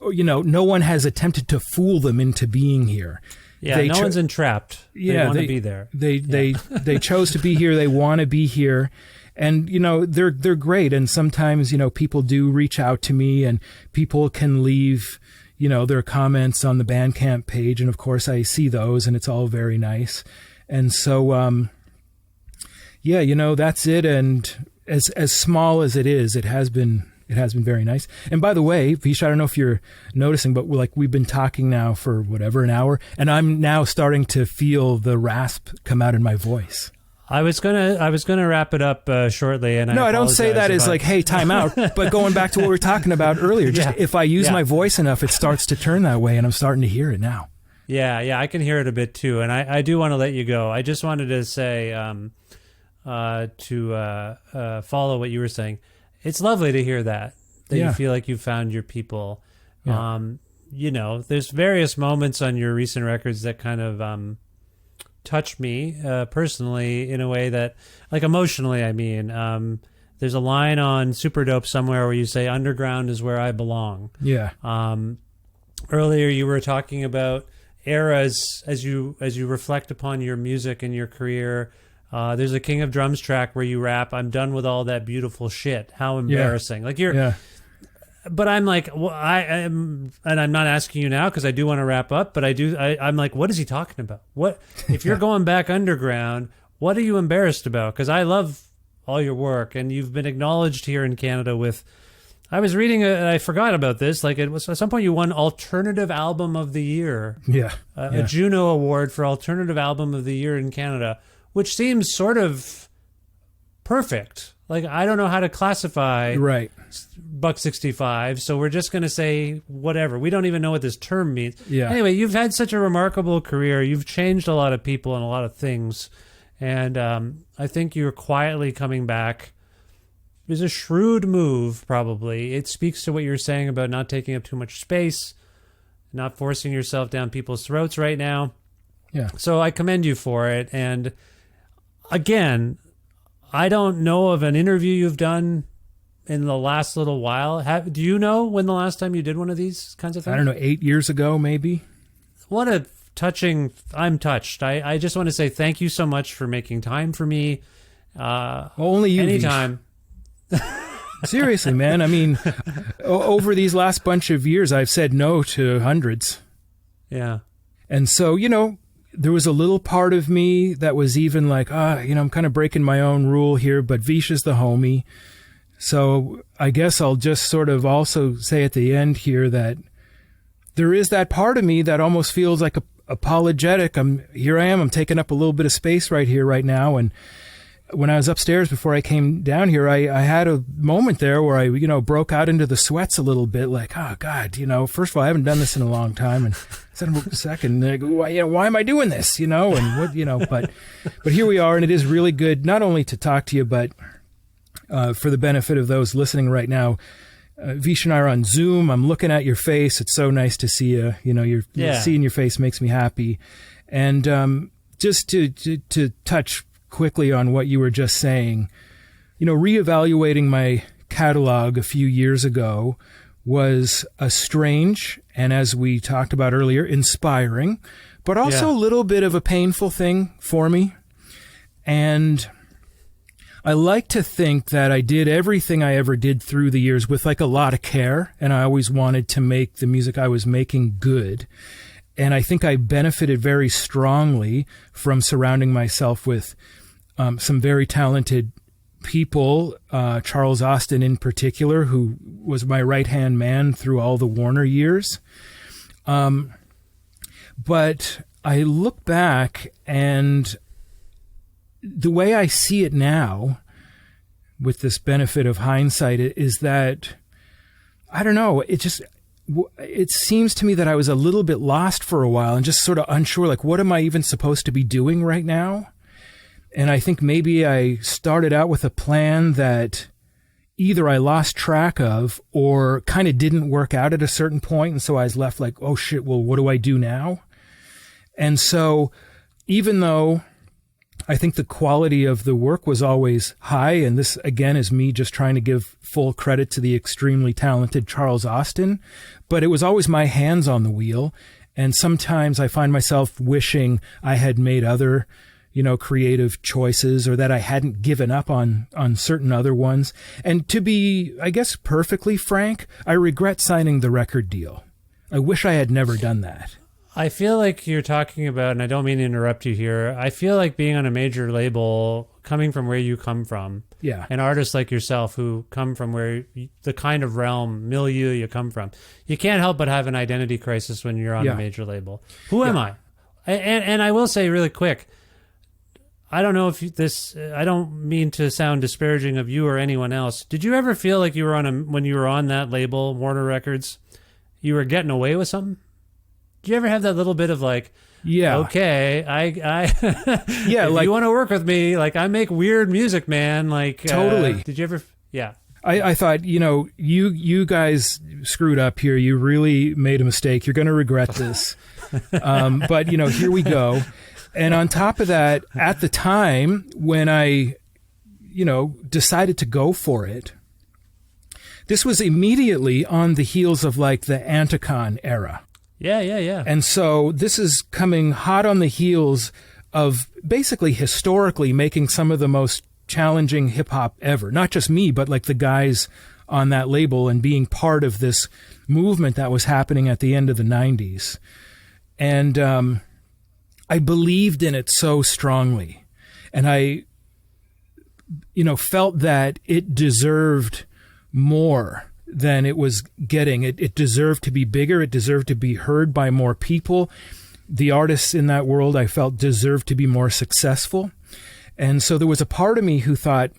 no one has attempted to fool them into being here.
Yeah, no one's entrapped. They want to be there.
They chose to be here. They want to be here. And, they're great. And sometimes, people do reach out to me and people can leave, their comments on the Bandcamp page. And of course I see those and it's all very nice. And so, that's it. And as small as it is, it has been very nice. And by the way, Vish, I don't know if you're noticing, but we've been talking now for an hour, and I'm now starting to feel the rasp come out in my voice.
I was gonna wrap it up shortly, and
no, I don't say that as like, hey, time out. But going back to what we were talking about earlier, just if I use my voice enough, it starts to turn that way, and I'm starting to hear it now. Yeah,
I can hear it a bit too, and I do want to let you go. I just wanted to say to follow what you were saying. It's lovely to hear that you feel like you found your people.
Yeah.
There's various moments on your recent records that kind of touch me personally in a way that, like emotionally, I mean. There's a line on Super Dope somewhere where you say, "Underground is where I belong."
Yeah.
Earlier you were talking about eras as you reflect upon your music and your career. There's a King of Drums track where you rap, "I'm done with all that beautiful shit." How embarrassing! Like you're.
Yeah.
But I'm like, well, I am, and I'm not asking you now because I do want to wrap up. But I'm like, what is he talking about? What if you're going back underground? What are you embarrassed about? Because I love all your work, and you've been acknowledged here in Canada with. I was reading, I forgot about this. Like it was at some point you won Alternative Album of the Year.
Yeah.
A Juno Award for Alternative Album of the Year in Canada, which seems sort of perfect. Like I don't know how to classify Buck 65, so we're just going to say whatever. We don't even know what this term means.
Yeah.
Anyway, you've had such a remarkable career. You've changed a lot of people and a lot of things, and I think you're quietly coming back. It was a shrewd move, probably. It speaks to what you're saying about not taking up too much space, not forcing yourself down people's throats right now.
Yeah.
So I commend you for it. And again, I don't know of an interview you've done in the last little while. Do you know when the last time you did one of these kinds of things?
I don't know, 8 years ago, maybe.
What a touching... I'm touched. I just want to say thank you so much for making time for me.
Only you.
Anytime.
Seriously, man. I mean, over these last bunch of years, I've said no to hundreds.
Yeah.
And so, there was a little part of me that was even like, I'm kind of breaking my own rule here, but Vish is the homie. So I guess I'll just sort of also say at the end here that there is that part of me that almost feels like apologetic. I'm taking up a little bit of space right here, right now. And when I was upstairs before I came down here, I had a moment there where I, broke out into the sweats a little bit, like, oh God, first of all, I haven't done this in a long time. And second, like, why am I doing this? And what, but here we are. And it is really good, not only to talk to you, but for the benefit of those listening right now, Vish and I are on Zoom. I'm looking at your face. It's so nice to see you. Seeing your face makes me happy. And just to touch quickly on what you were just saying, reevaluating my catalog a few years ago was a strange and, as we talked about earlier, inspiring, but also a little bit of a painful thing for me. And I like to think that I did everything I ever did through the years with like a lot of care, and I always wanted to make the music I was making good. And I think I benefited very strongly from surrounding myself with some very talented people, Charles Austin in particular, who was my right-hand man through all the Warner years. But I look back, and the way I see it now, with this benefit of hindsight, is that, I don't know, it seems to me that I was a little bit lost for a while and just sort of unsure, like, what am I even supposed to be doing right now? And I think maybe I started out with a plan that either I lost track of or kind of didn't work out at a certain point. And so I was left like, oh shit, well, what do I do now? And so even though I think the quality of the work was always high, and this again is me just trying to give full credit to the extremely talented Charles Austin, but it was always my hands on the wheel. And sometimes I find myself wishing I had made other creative choices, or that I hadn't given up on certain other ones. And to be, I guess, perfectly frank, I regret signing the record deal. I wish I had never done that.
I feel like you're talking about, and I don't mean to interrupt you here, I feel like being on a major label, coming from where you come from, and artists like yourself who come from the kind of realm, milieu you come from, you can't help but have an identity crisis when you're on a major label. Who am I? And I will say really quick, I don't know if I don't mean to sound disparaging of you or anyone else. Did you ever feel like you were when you were on that label, Warner Records, you were getting away with something? Did you ever have that little bit of like,
yeah,
okay, I
yeah,
if
like,
you want to work with me, like I make weird music, man. Like,
totally.
Did you ever? Yeah.
I thought, you guys screwed up here. You really made a mistake. You're going to regret this. But, here we go. And on top of that, at the time when I, decided to go for it, this was immediately on the heels of like the Anticon era.
Yeah.
And so this is coming hot on the heels of basically historically making some of the most challenging hip hop ever. Not just me, but like the guys on that label and being part of this movement that was happening at the end of the 90s. And I believed in it so strongly. And I, felt that it deserved more than it was getting. It deserved to be bigger. It deserved to be heard by more people. The artists in that world, I felt, deserved to be more successful. And so there was a part of me who thought,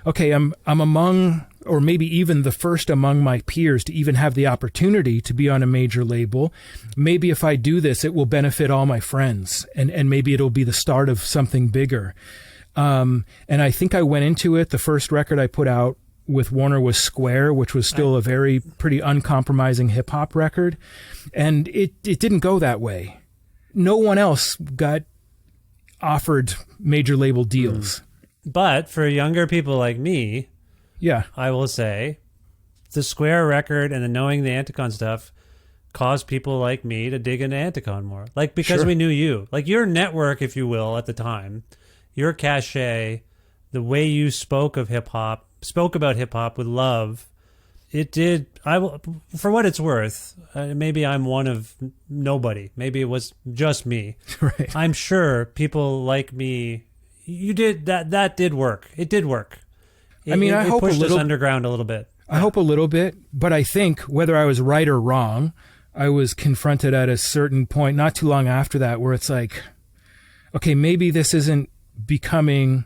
okay, I'm among, or maybe even the first among my peers to even have the opportunity to be on a major label. Maybe if I do this, it will benefit all my friends, and maybe it'll be the start of something bigger. And I think I went into it. The first record I put out with Warner was Square, which was still a pretty uncompromising hip hop record. And it didn't go that way. No one else got offered major label deals.
But for younger people like me,
yeah,
I will say the Square record and the knowing the Anticon stuff caused people like me to dig into Anticon more. Like, because
Sure.
we knew you. Like, your network, if you will, at the time, your cachet, the way you spoke about hip hop with love, it did. For what it's worth, maybe I'm one of nobody. Maybe it was just me.
right.
I'm sure people like me. You did that. That did work. It did work.
I mean, I
it
hope
pushed
a little
us underground a little bit.
I hope a little bit, but I think whether I was right or wrong, I was confronted at a certain point not too long after that where it's like, okay, maybe this isn't becoming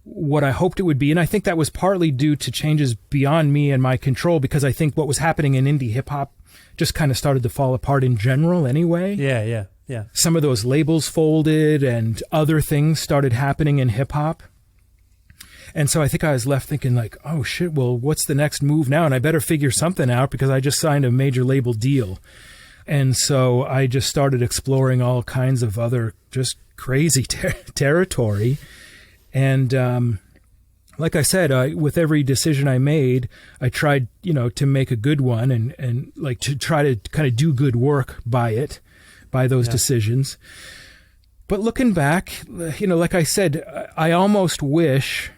what I hoped it would be. And I think that was partly due to changes beyond me and my control, because I think what was happening in indie hip hop just kind of started to fall apart in general anyway.
Yeah.
Some of those labels folded and other things started happening in hip hop. And so I think I was left thinking like, oh shit, well, what's the next move now? And I better figure something out because I just signed a major label deal. And so I just started exploring all kinds of other just crazy territory. And like I said, with every decision I made, I tried, to make a good one and like to try to kind of do good work by those decisions. But looking back, like I said, I almost wish,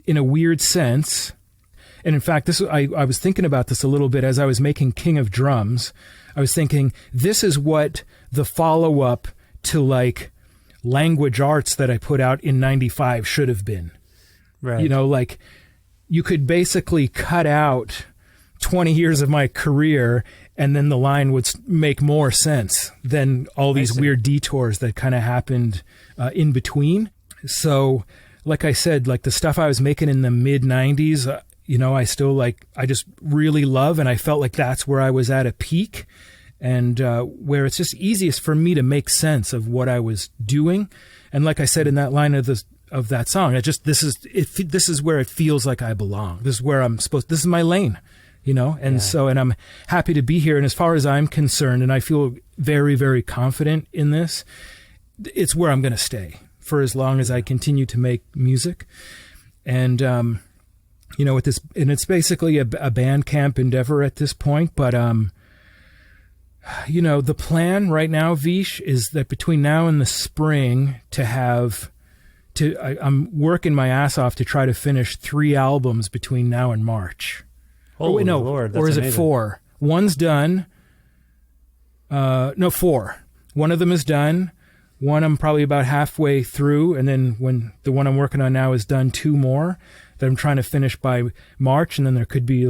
in a weird sense, and in fact, I was thinking about this a little bit as I was making King of Drums. I was thinking, this is what the follow-up to like Language Arts that I put out in 95 should have been.
Right.
Like you could basically cut out 20 years of my career and then the line would make more sense than all these weird detours that kind of happened in between. So, like I said, like the stuff I was making in the mid 90s, I still I just really love, and I felt like that's where I was at a peak and where it's just easiest for me to make sense of what I was doing. And like I said in that line of that song, this is where it feels like I belong. This is where this is my lane, and so, and I'm happy to be here. And as far as I'm concerned, and I feel very, very confident in this, it's where I'm going to stay for as long as I continue to make music. And, with this, and it's basically a band camp endeavor at this point, but, the plan right now, Vish, is that between now and the spring I'm working my ass off to try to finish 3 albums between now and March.
Holy Lord, that's
or is
amazing.
it 4? One's done. 4. One of them is done. One I'm probably about halfway through, and then when the one I'm working on now is done, 2 more that I'm trying to finish by March, and then there could be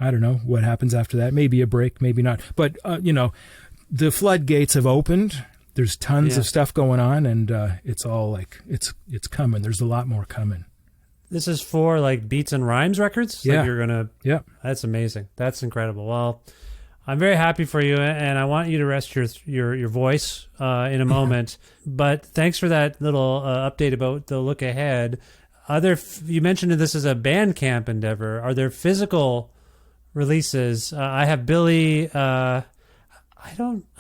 I don't know what happens after that. Maybe a break, maybe not. But, the floodgates have opened, there's tons of stuff going on, and it's all like it's coming. There's a lot more coming.
This is for like Beats and Rhymes records?
Yeah.
Like you're gonna.
Yeah.
That's amazing. That's incredible. Well, I'm very happy for you, and I want you to rest your voice in a moment. But thanks for that little update about the look ahead. You mentioned that this is a Bandcamp endeavor. Are there physical releases? I have Billy. I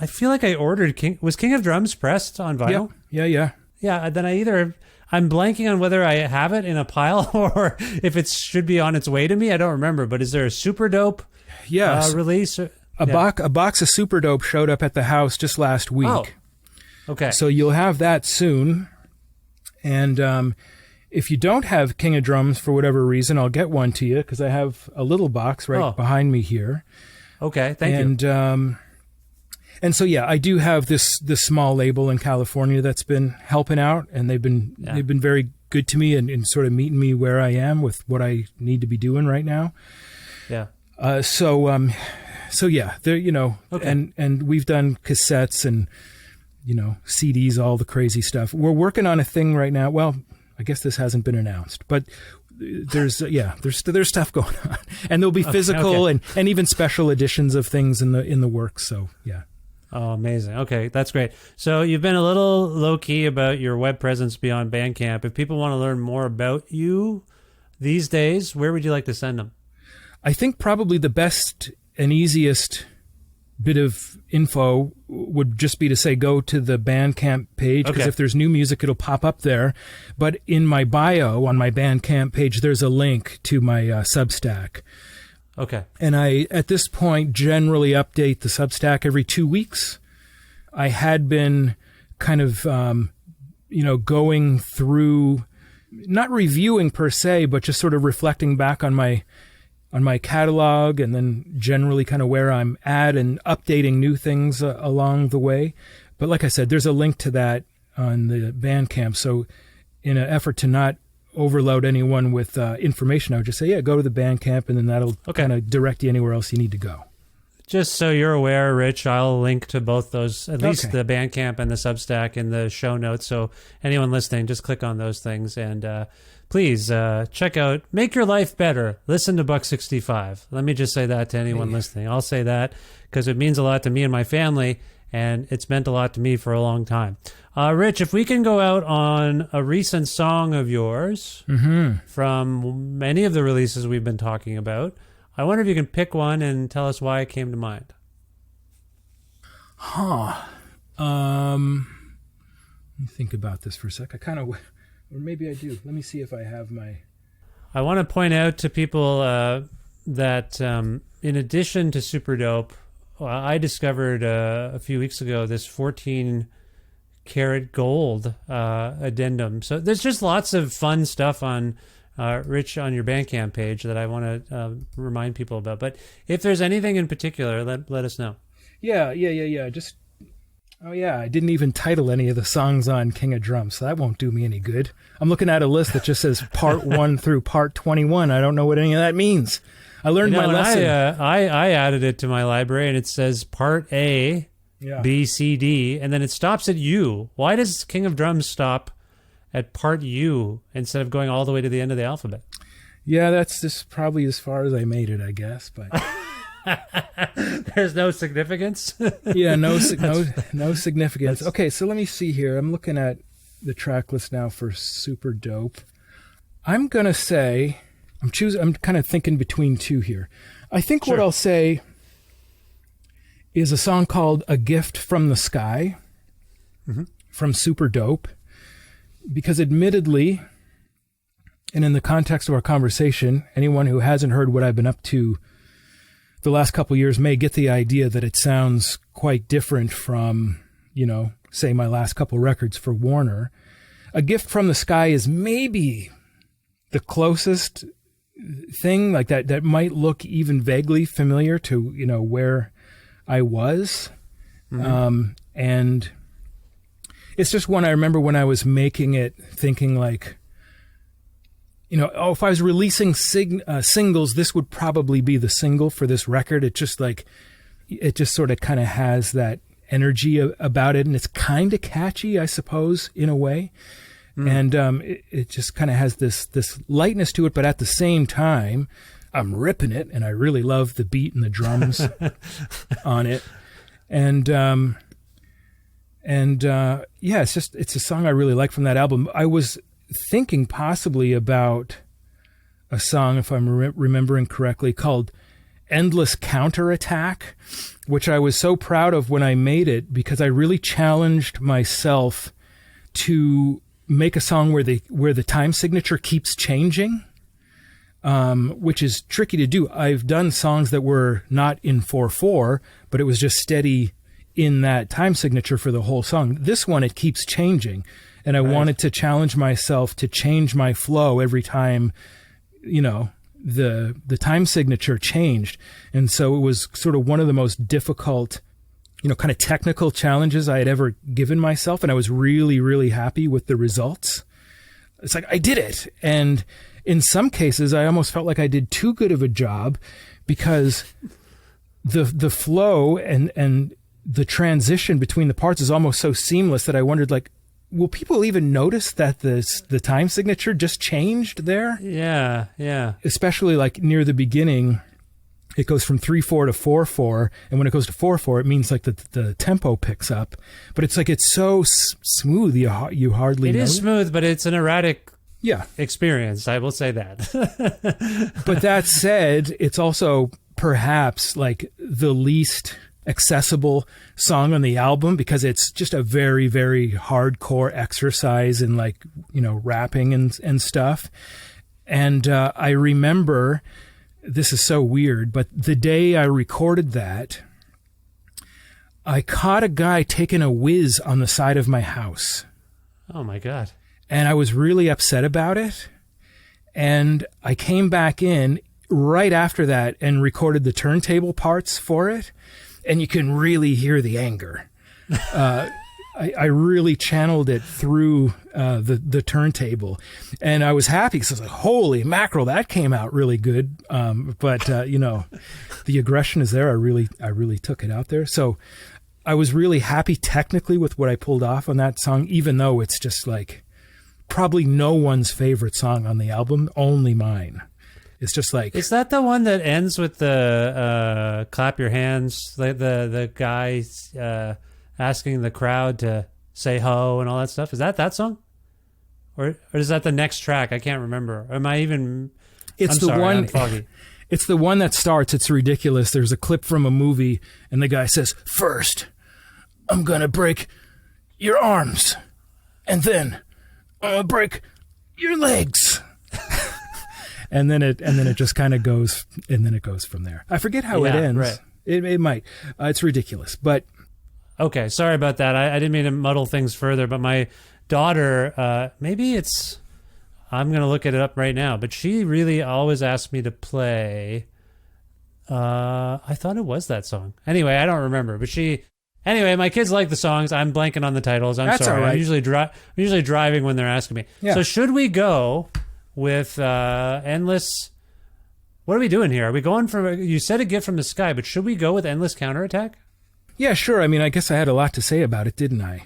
feel like I ordered King of Drums pressed on vinyl?
Yeah.
Yeah, then I'm blanking on whether I have it in a pile or if it should be on its way to me. I don't remember, but is there a super dope release?
A box of Super Dope showed up at the house just last week.
Oh, okay.
So you'll have that soon. And if you don't have King of Drums for whatever reason, I'll get one to you because I have a little box right behind me here.
Okay, thank you.
And so, yeah, I do have this small label in California that's been helping out, and they've been very good to me and sort of meeting me where I am with what I need to be doing right now.
Yeah.
So yeah, there,
okay.
and we've done cassettes and, CDs, all the crazy stuff. We're working on a thing right now. Well, I guess this hasn't been announced, but there's stuff going on, and there'll be physical and even special editions of things in the works. So yeah.
Oh, amazing. Okay, that's great. So you've been a little low-key about your web presence beyond Bandcamp. If people want to learn more about you these days, where would you like to send them?
I think probably the best and easiest bit of info would just be to say go to the Bandcamp page, because if there's new music, it'll pop up there. But in my bio on my Bandcamp page, there's a link to my Substack.
Okay.
And I, at this point, generally update the Substack every 2 weeks. I had been kind of, going through, not reviewing per se, but just sort of reflecting back on my catalog, and then generally kind of where I'm at and updating new things along the way. But like I said, there's a link to that on the Bandcamp. So in an effort to not overload anyone with information, I would just say, go to the Bandcamp, and then that'll kind of direct you anywhere else you need to go.
Just so you're aware, Rich, I'll link to both those, at least the Bandcamp and the Substack in the show notes. So anyone listening, just click on those things, and please check out, make your life better. Listen to Buck 65. Let me just say that to anyone listening. I'll say that because it means a lot to me and my family, and it's meant a lot to me for a long time. Rich, if we can go out on a recent song of yours from many of the releases we've been talking about, I wonder if you can pick one and tell us why it came to mind.
Let me think about this for a sec. Or maybe I do. Let me see if I have my...
I want to point out to people that in addition to Super Dope, I discovered a few weeks ago this 14 karat gold addendum. So there's just lots of fun stuff on Rich on your Bandcamp page that I want to remind people about. But if there's anything in particular, let us know.
Yeah. Just I didn't even title any of the songs on King of Drums, so that won't do me any good. I'm looking at a list that just says part 1 through part 21. I don't know what any of that means. I learned my lesson.
I added it to my library, and it says part A, B, C, D, and then it stops at U. Why does King of Drums stop at part U instead of going all the way to the end of the alphabet?
Yeah, that's just probably as far as I made it, I guess. But
there's no significance.
Yeah, no significance. Okay, so let me see here. I'm looking at the track list now for Super Dope. I'm gonna say I'm kind of thinking between two here. I think what I'll say is a song called "A Gift from the Sky" from Super Dope. Because admittedly, and in the context of our conversation, anyone who hasn't heard what I've been up to the last couple of years may get the idea that it sounds quite different from, say my last couple records for Warner. A Gift from the Sky is maybe the closest thing like that might look even vaguely familiar to, where I was. And it's just one I remember when I was making it, thinking like, if I was releasing singles, this would probably be the single for this record. It just sort of kind of has that energy about it, and it's kind of catchy, I suppose, in a way. And it just kind of has this lightness to it, but at the same time, I'm ripping it, and I really love the beat and the drums on it. And yeah, it's a song I really like from that album. I was thinking possibly about a song, if I'm remembering correctly, called Endless Counterattack, which I was so proud of when I made it because I really challenged myself to make a song where the time signature keeps changing, which is tricky to do. I've done songs that were not in 4/4, but it was just steady in that time signature for the whole song. This one, it keeps changing, and I wanted to challenge myself to change my flow every time, the time signature changed. And so it was sort of one of the most difficult, kind of technical challenges I had ever given myself. And I was really, really happy with the results. It's like, I did it. And in some cases, I almost felt like I did too good of a job because the flow and the transition between the parts is almost so seamless that I wondered, like, will people even notice that the time signature just changed there?
Yeah, yeah.
Especially like near the beginning, it goes from 3/4 to 4/4, and when it goes to 4/4, it means like the tempo picks up. But it's like it's so smooth, you hardly know.
It is smooth, but it's an erratic
yeah
experience. I will say that.
But that said, it's also perhaps like the least accessible song on the album because it's just a very, very hardcore exercise in like, rapping and stuff. And I remember, this is so weird, but the day I recorded that, I caught a guy taking a whiz on the side of my house.
Oh my God.
And I was really upset about it. And I came back in right after that and recorded the turntable parts for it. And you can really hear the anger. I really channeled it through the turntable, and I was happy because I was like, "Holy mackerel, that came out really good!" But the aggression is there. I really took it out there. So I was really happy technically with what I pulled off on that song, even though it's just like probably no one's favorite song on the album, only mine. It's just like...
Is that the one that ends with the clap your hands, the guy asking the crowd to say ho and all that stuff? Is that song? Or is that the next track? I can't remember. Am I even...
I'm foggy. It's the one that starts, it's ridiculous. There's a clip from a movie, and the guy says, "First, I'm going to break your arms, and then I'm going to break your legs." And then it just kind of goes, and then it goes from there. I forget how it ends.
Right.
It might. It's ridiculous, but
okay. Sorry about that. I didn't mean to muddle things further. But my daughter, maybe it's. I'm gonna look it up right now. But she really always asked me to play. I thought it was that song. Anyway, I don't remember. But anyway, my kids like the songs. I'm blanking on the titles. That's sorry. All right. I'm usually driving when they're asking me. Yeah. So should we go with Endless... What are we doing here? Are we going for... You said A Gift from the Sky, but should we go with Endless Counterattack?
Yeah, sure. I mean, I guess I had a lot to say about it, didn't I?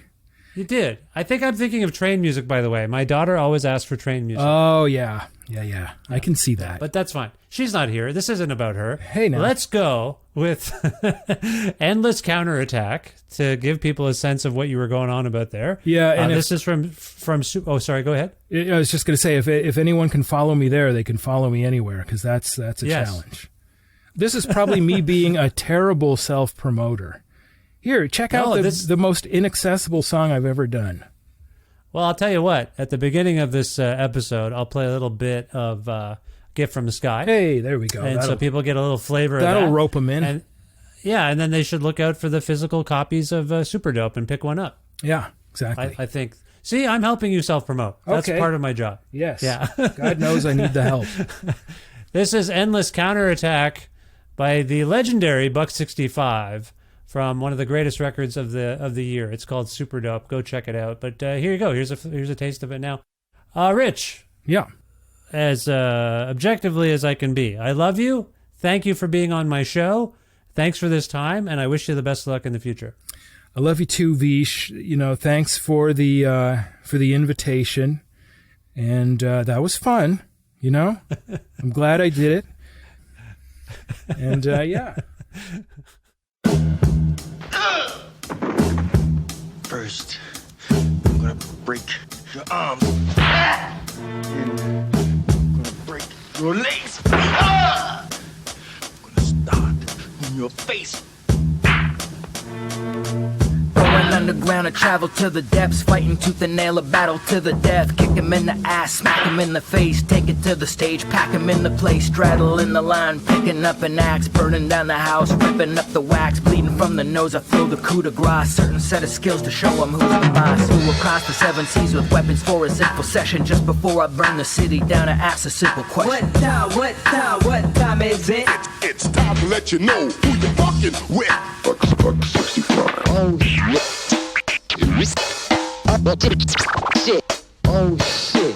You did. I think I'm thinking of train music, by the way. My daughter always asks for train music.
Oh, yeah. Yeah. I can see that.
But that's fine. She's not here. This isn't about her.
Hey, now.
Let's go with Endless Counterattack to give people a sense of what you were going on about there.
Yeah, and
this is from... Oh, sorry. Go ahead.
I was just going to say, if anyone can follow me there, they can follow me anywhere, because that's a challenge. This is probably me being a terrible self-promoter. Here, check out the most inaccessible song I've ever done.
Well, I'll tell you what. At the beginning of this episode, I'll play a little bit of Gift from the Sky.
Hey, there we go.
And so people get a little flavor of that.
That'll rope them in.
And then they should look out for the physical copies of Super Dope and pick one up.
Yeah, exactly.
I think. See, I'm helping you self-promote. That's part of my job.
Yes.
Yeah.
God knows I need the help.
This is Endless Counterattack by the legendary Buck 65 from one of the greatest records of the year. It's called Super Dope. Go check it out. But here you go. Here's a taste of it now. Rich.
Yeah.
As objectively as I can be, I love you. Thank you for being on my show. Thanks for this time, and I wish you the best of luck in the future.
I love you too, Vish. Thanks for the invitation. And that was fun, I'm glad I did it. And yeah.
First, I'm gonna break your arms. And I'm gonna break your legs. I'm gonna start in your face.
Going underground and travel to the depths, fighting tooth and nail, a battle to the death. Kick him in the ass, smack him in the face, take it to the stage, pack him in the place, straddle in the line, picking up an axe, burning down the house, ripping up the wax, bleeding from the nose. I throw the coup de grace, certain set of skills to show him who's the boss. Flew across the 7 seas with weapons for a simple session. Just before I burn the city down, I ask a simple question: what time is it?
It's time to let you know who you're fucking with. Buck 65. Oh shit. Oh shit.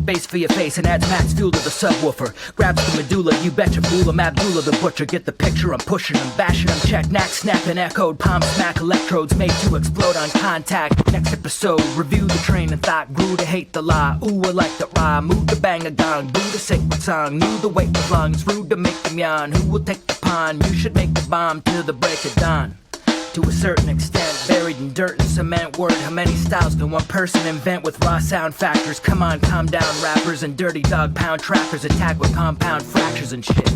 Bass for your face and adds max fuel to the subwoofer. Grabs the medulla, you betcha fool him. Abdullah the butcher, get the picture. I'm pushing him, bashing him. Check, knack, snapping, echoed. Palm smack, electrodes made to explode on contact. Next episode, review the train of thought. Grew to hate the lie, ooh I like the rhyme. Move the bang a gong, boo the sacred song. Knew the weight was long, it's rude to make them yawn. Who will take the pawn? You should make the bomb till the break of dawn. To a certain extent, buried in dirt and cement. Word, how many styles can one person invent with raw sound factors? Come on, calm down, rappers and dirty dog pound trackers. Attack with compound fractures and shit.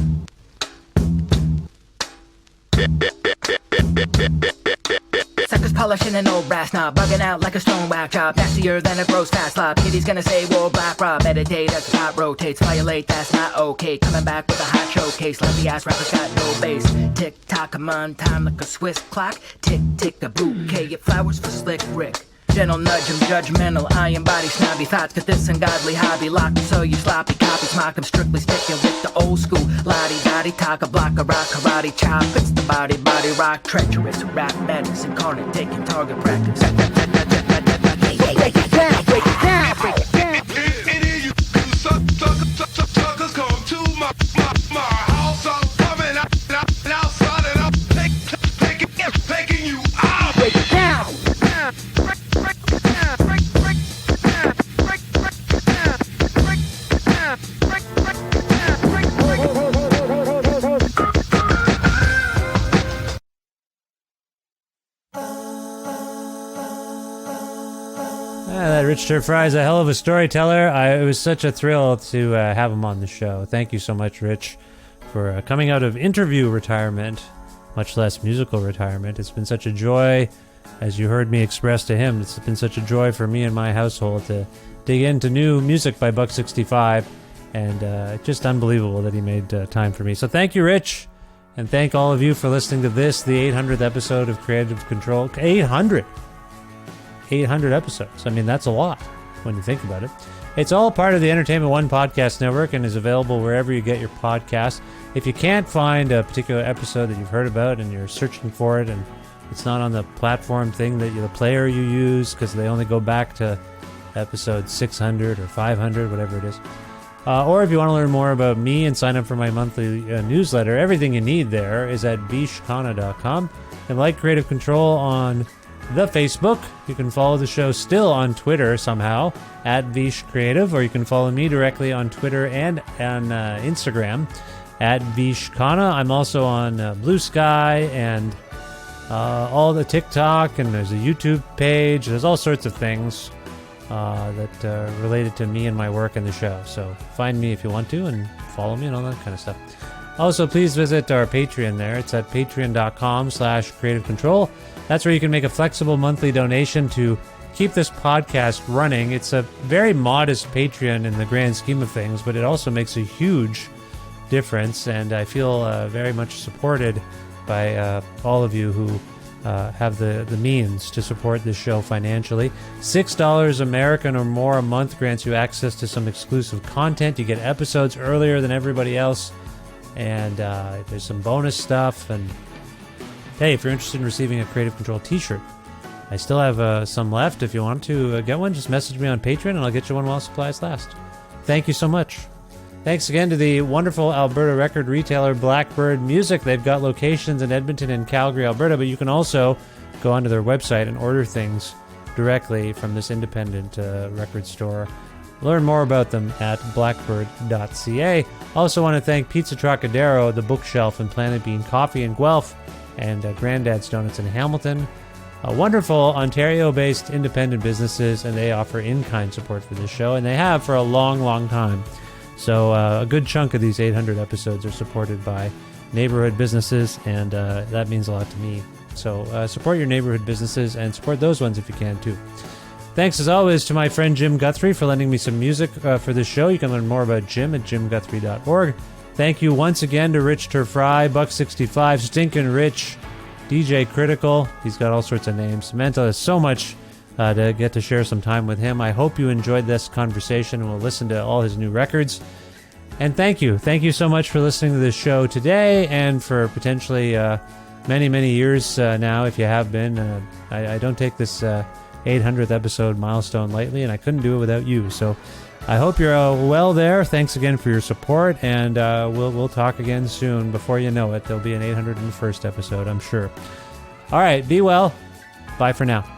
Suckers polishing an old brass knob, bugging out like a stone whack job. Nastier than a gross fast lob. Kitty's gonna say, whoa, black rob. Meditate as the top rotates. Violate, that's not okay. Coming back with a hot showcase. Like the ass rapper's got no bass. Tick tock, I'm on time like a Swiss clock. Tick tick, a bouquet of flowers for Slick Rick. Gentle nudge, I'm judgmental. I embody snobby thoughts. Got this ungodly hobby locked, so you sloppy copies mock. I'm strictly sticking with the old school. Lottie-dottie, talk a block of rock, karate chop. It's the body rock, treacherous. Rap madness incarnate, taking target practice. Break it down, break it down, break it down.
And here you suckers come to my house. I'm coming outside and I'm taking you out.
Break it down.
That Richard Fry is a hell of a storyteller. It was such a thrill to have him on the show. Thank you so much, Rich, for coming out of interview retirement, much less musical retirement. It's been such a joy, as you heard me express to him, it's been such a joy for me and my household to dig into new music by Buck 65, and just unbelievable that he made time for me. So thank you, Rich, and thank all of you for listening to this, the 800th episode of Creative Control. 800 episodes. I mean, that's a lot when you think about it. It's all part of the Entertainment One podcast network and is available wherever you get your podcasts. If you can't find a particular episode that you've heard about and you're searching for it and it's not on the platform thing that the player you use because they only go back to episode 600 or 500, whatever it is. Or if you want to learn more about me and sign up for my monthly newsletter, everything you need there is at vishkhanna.com. And like Creative Control on the Facebook. You can follow the show still on Twitter somehow, at Vish Creative, or you can follow me directly on Twitter and on Instagram, at Vish Khanna. I'm also on Blue Sky and all the TikTok, and there's a YouTube page. There's all sorts of things that are related to me and my work and the show. So find me if you want to and follow me and all that kind of stuff. Also, please visit our Patreon there. It's at patreon.com/Creative Control. That's where you can make a flexible monthly donation to keep this podcast running. It's a very modest Patreon in the grand scheme of things, but it also makes a huge difference, and I feel very much supported by all of you who have the means to support this show financially. $6 American or more a month grants you access to some exclusive content. You get episodes earlier than everybody else, and there's some bonus stuff. And hey, if you're interested in receiving a Creative Control t-shirt, I still have some left. If you want to get one, just message me on Patreon and I'll get you one while supplies last. Thank you so much. Thanks again to the wonderful Alberta record retailer Blackbird Music. They've got locations in Edmonton and Calgary, Alberta, but you can also go onto their website and order things directly from this independent record store. Learn more about them at blackbird.ca. Also want to thank Pizza Trocadero, The Bookshelf, and Planet Bean Coffee in Guelph, and Granddad's Donuts in Hamilton. Wonderful Ontario-based independent businesses, and they offer in-kind support for this show, and they have for a long, long time. So a good chunk of these 800 episodes are supported by neighborhood businesses, and that means a lot to me. So support your neighborhood businesses and support those ones if you can too. Thanks as always to my friend Jim Guthrie for lending me some music for this show. You can learn more about Jim at jimguthrie.org. Thank you once again to Rich Turfry, Buck65, Stinkin' Rich, DJ Critical. He's got all sorts of names. Samantha has so much to get to share some time with him. I hope you enjoyed this conversation and will listen to all his new records. And thank you. Thank you so much for listening to this show today and for potentially many, many years now, if you have been. I don't take this 800th episode milestone lightly, and I couldn't do it without you. So I hope you're well there. Thanks again for your support, and we'll talk again soon. Before you know it, there'll be an 801st episode, I'm sure. All right, be well. Bye for now.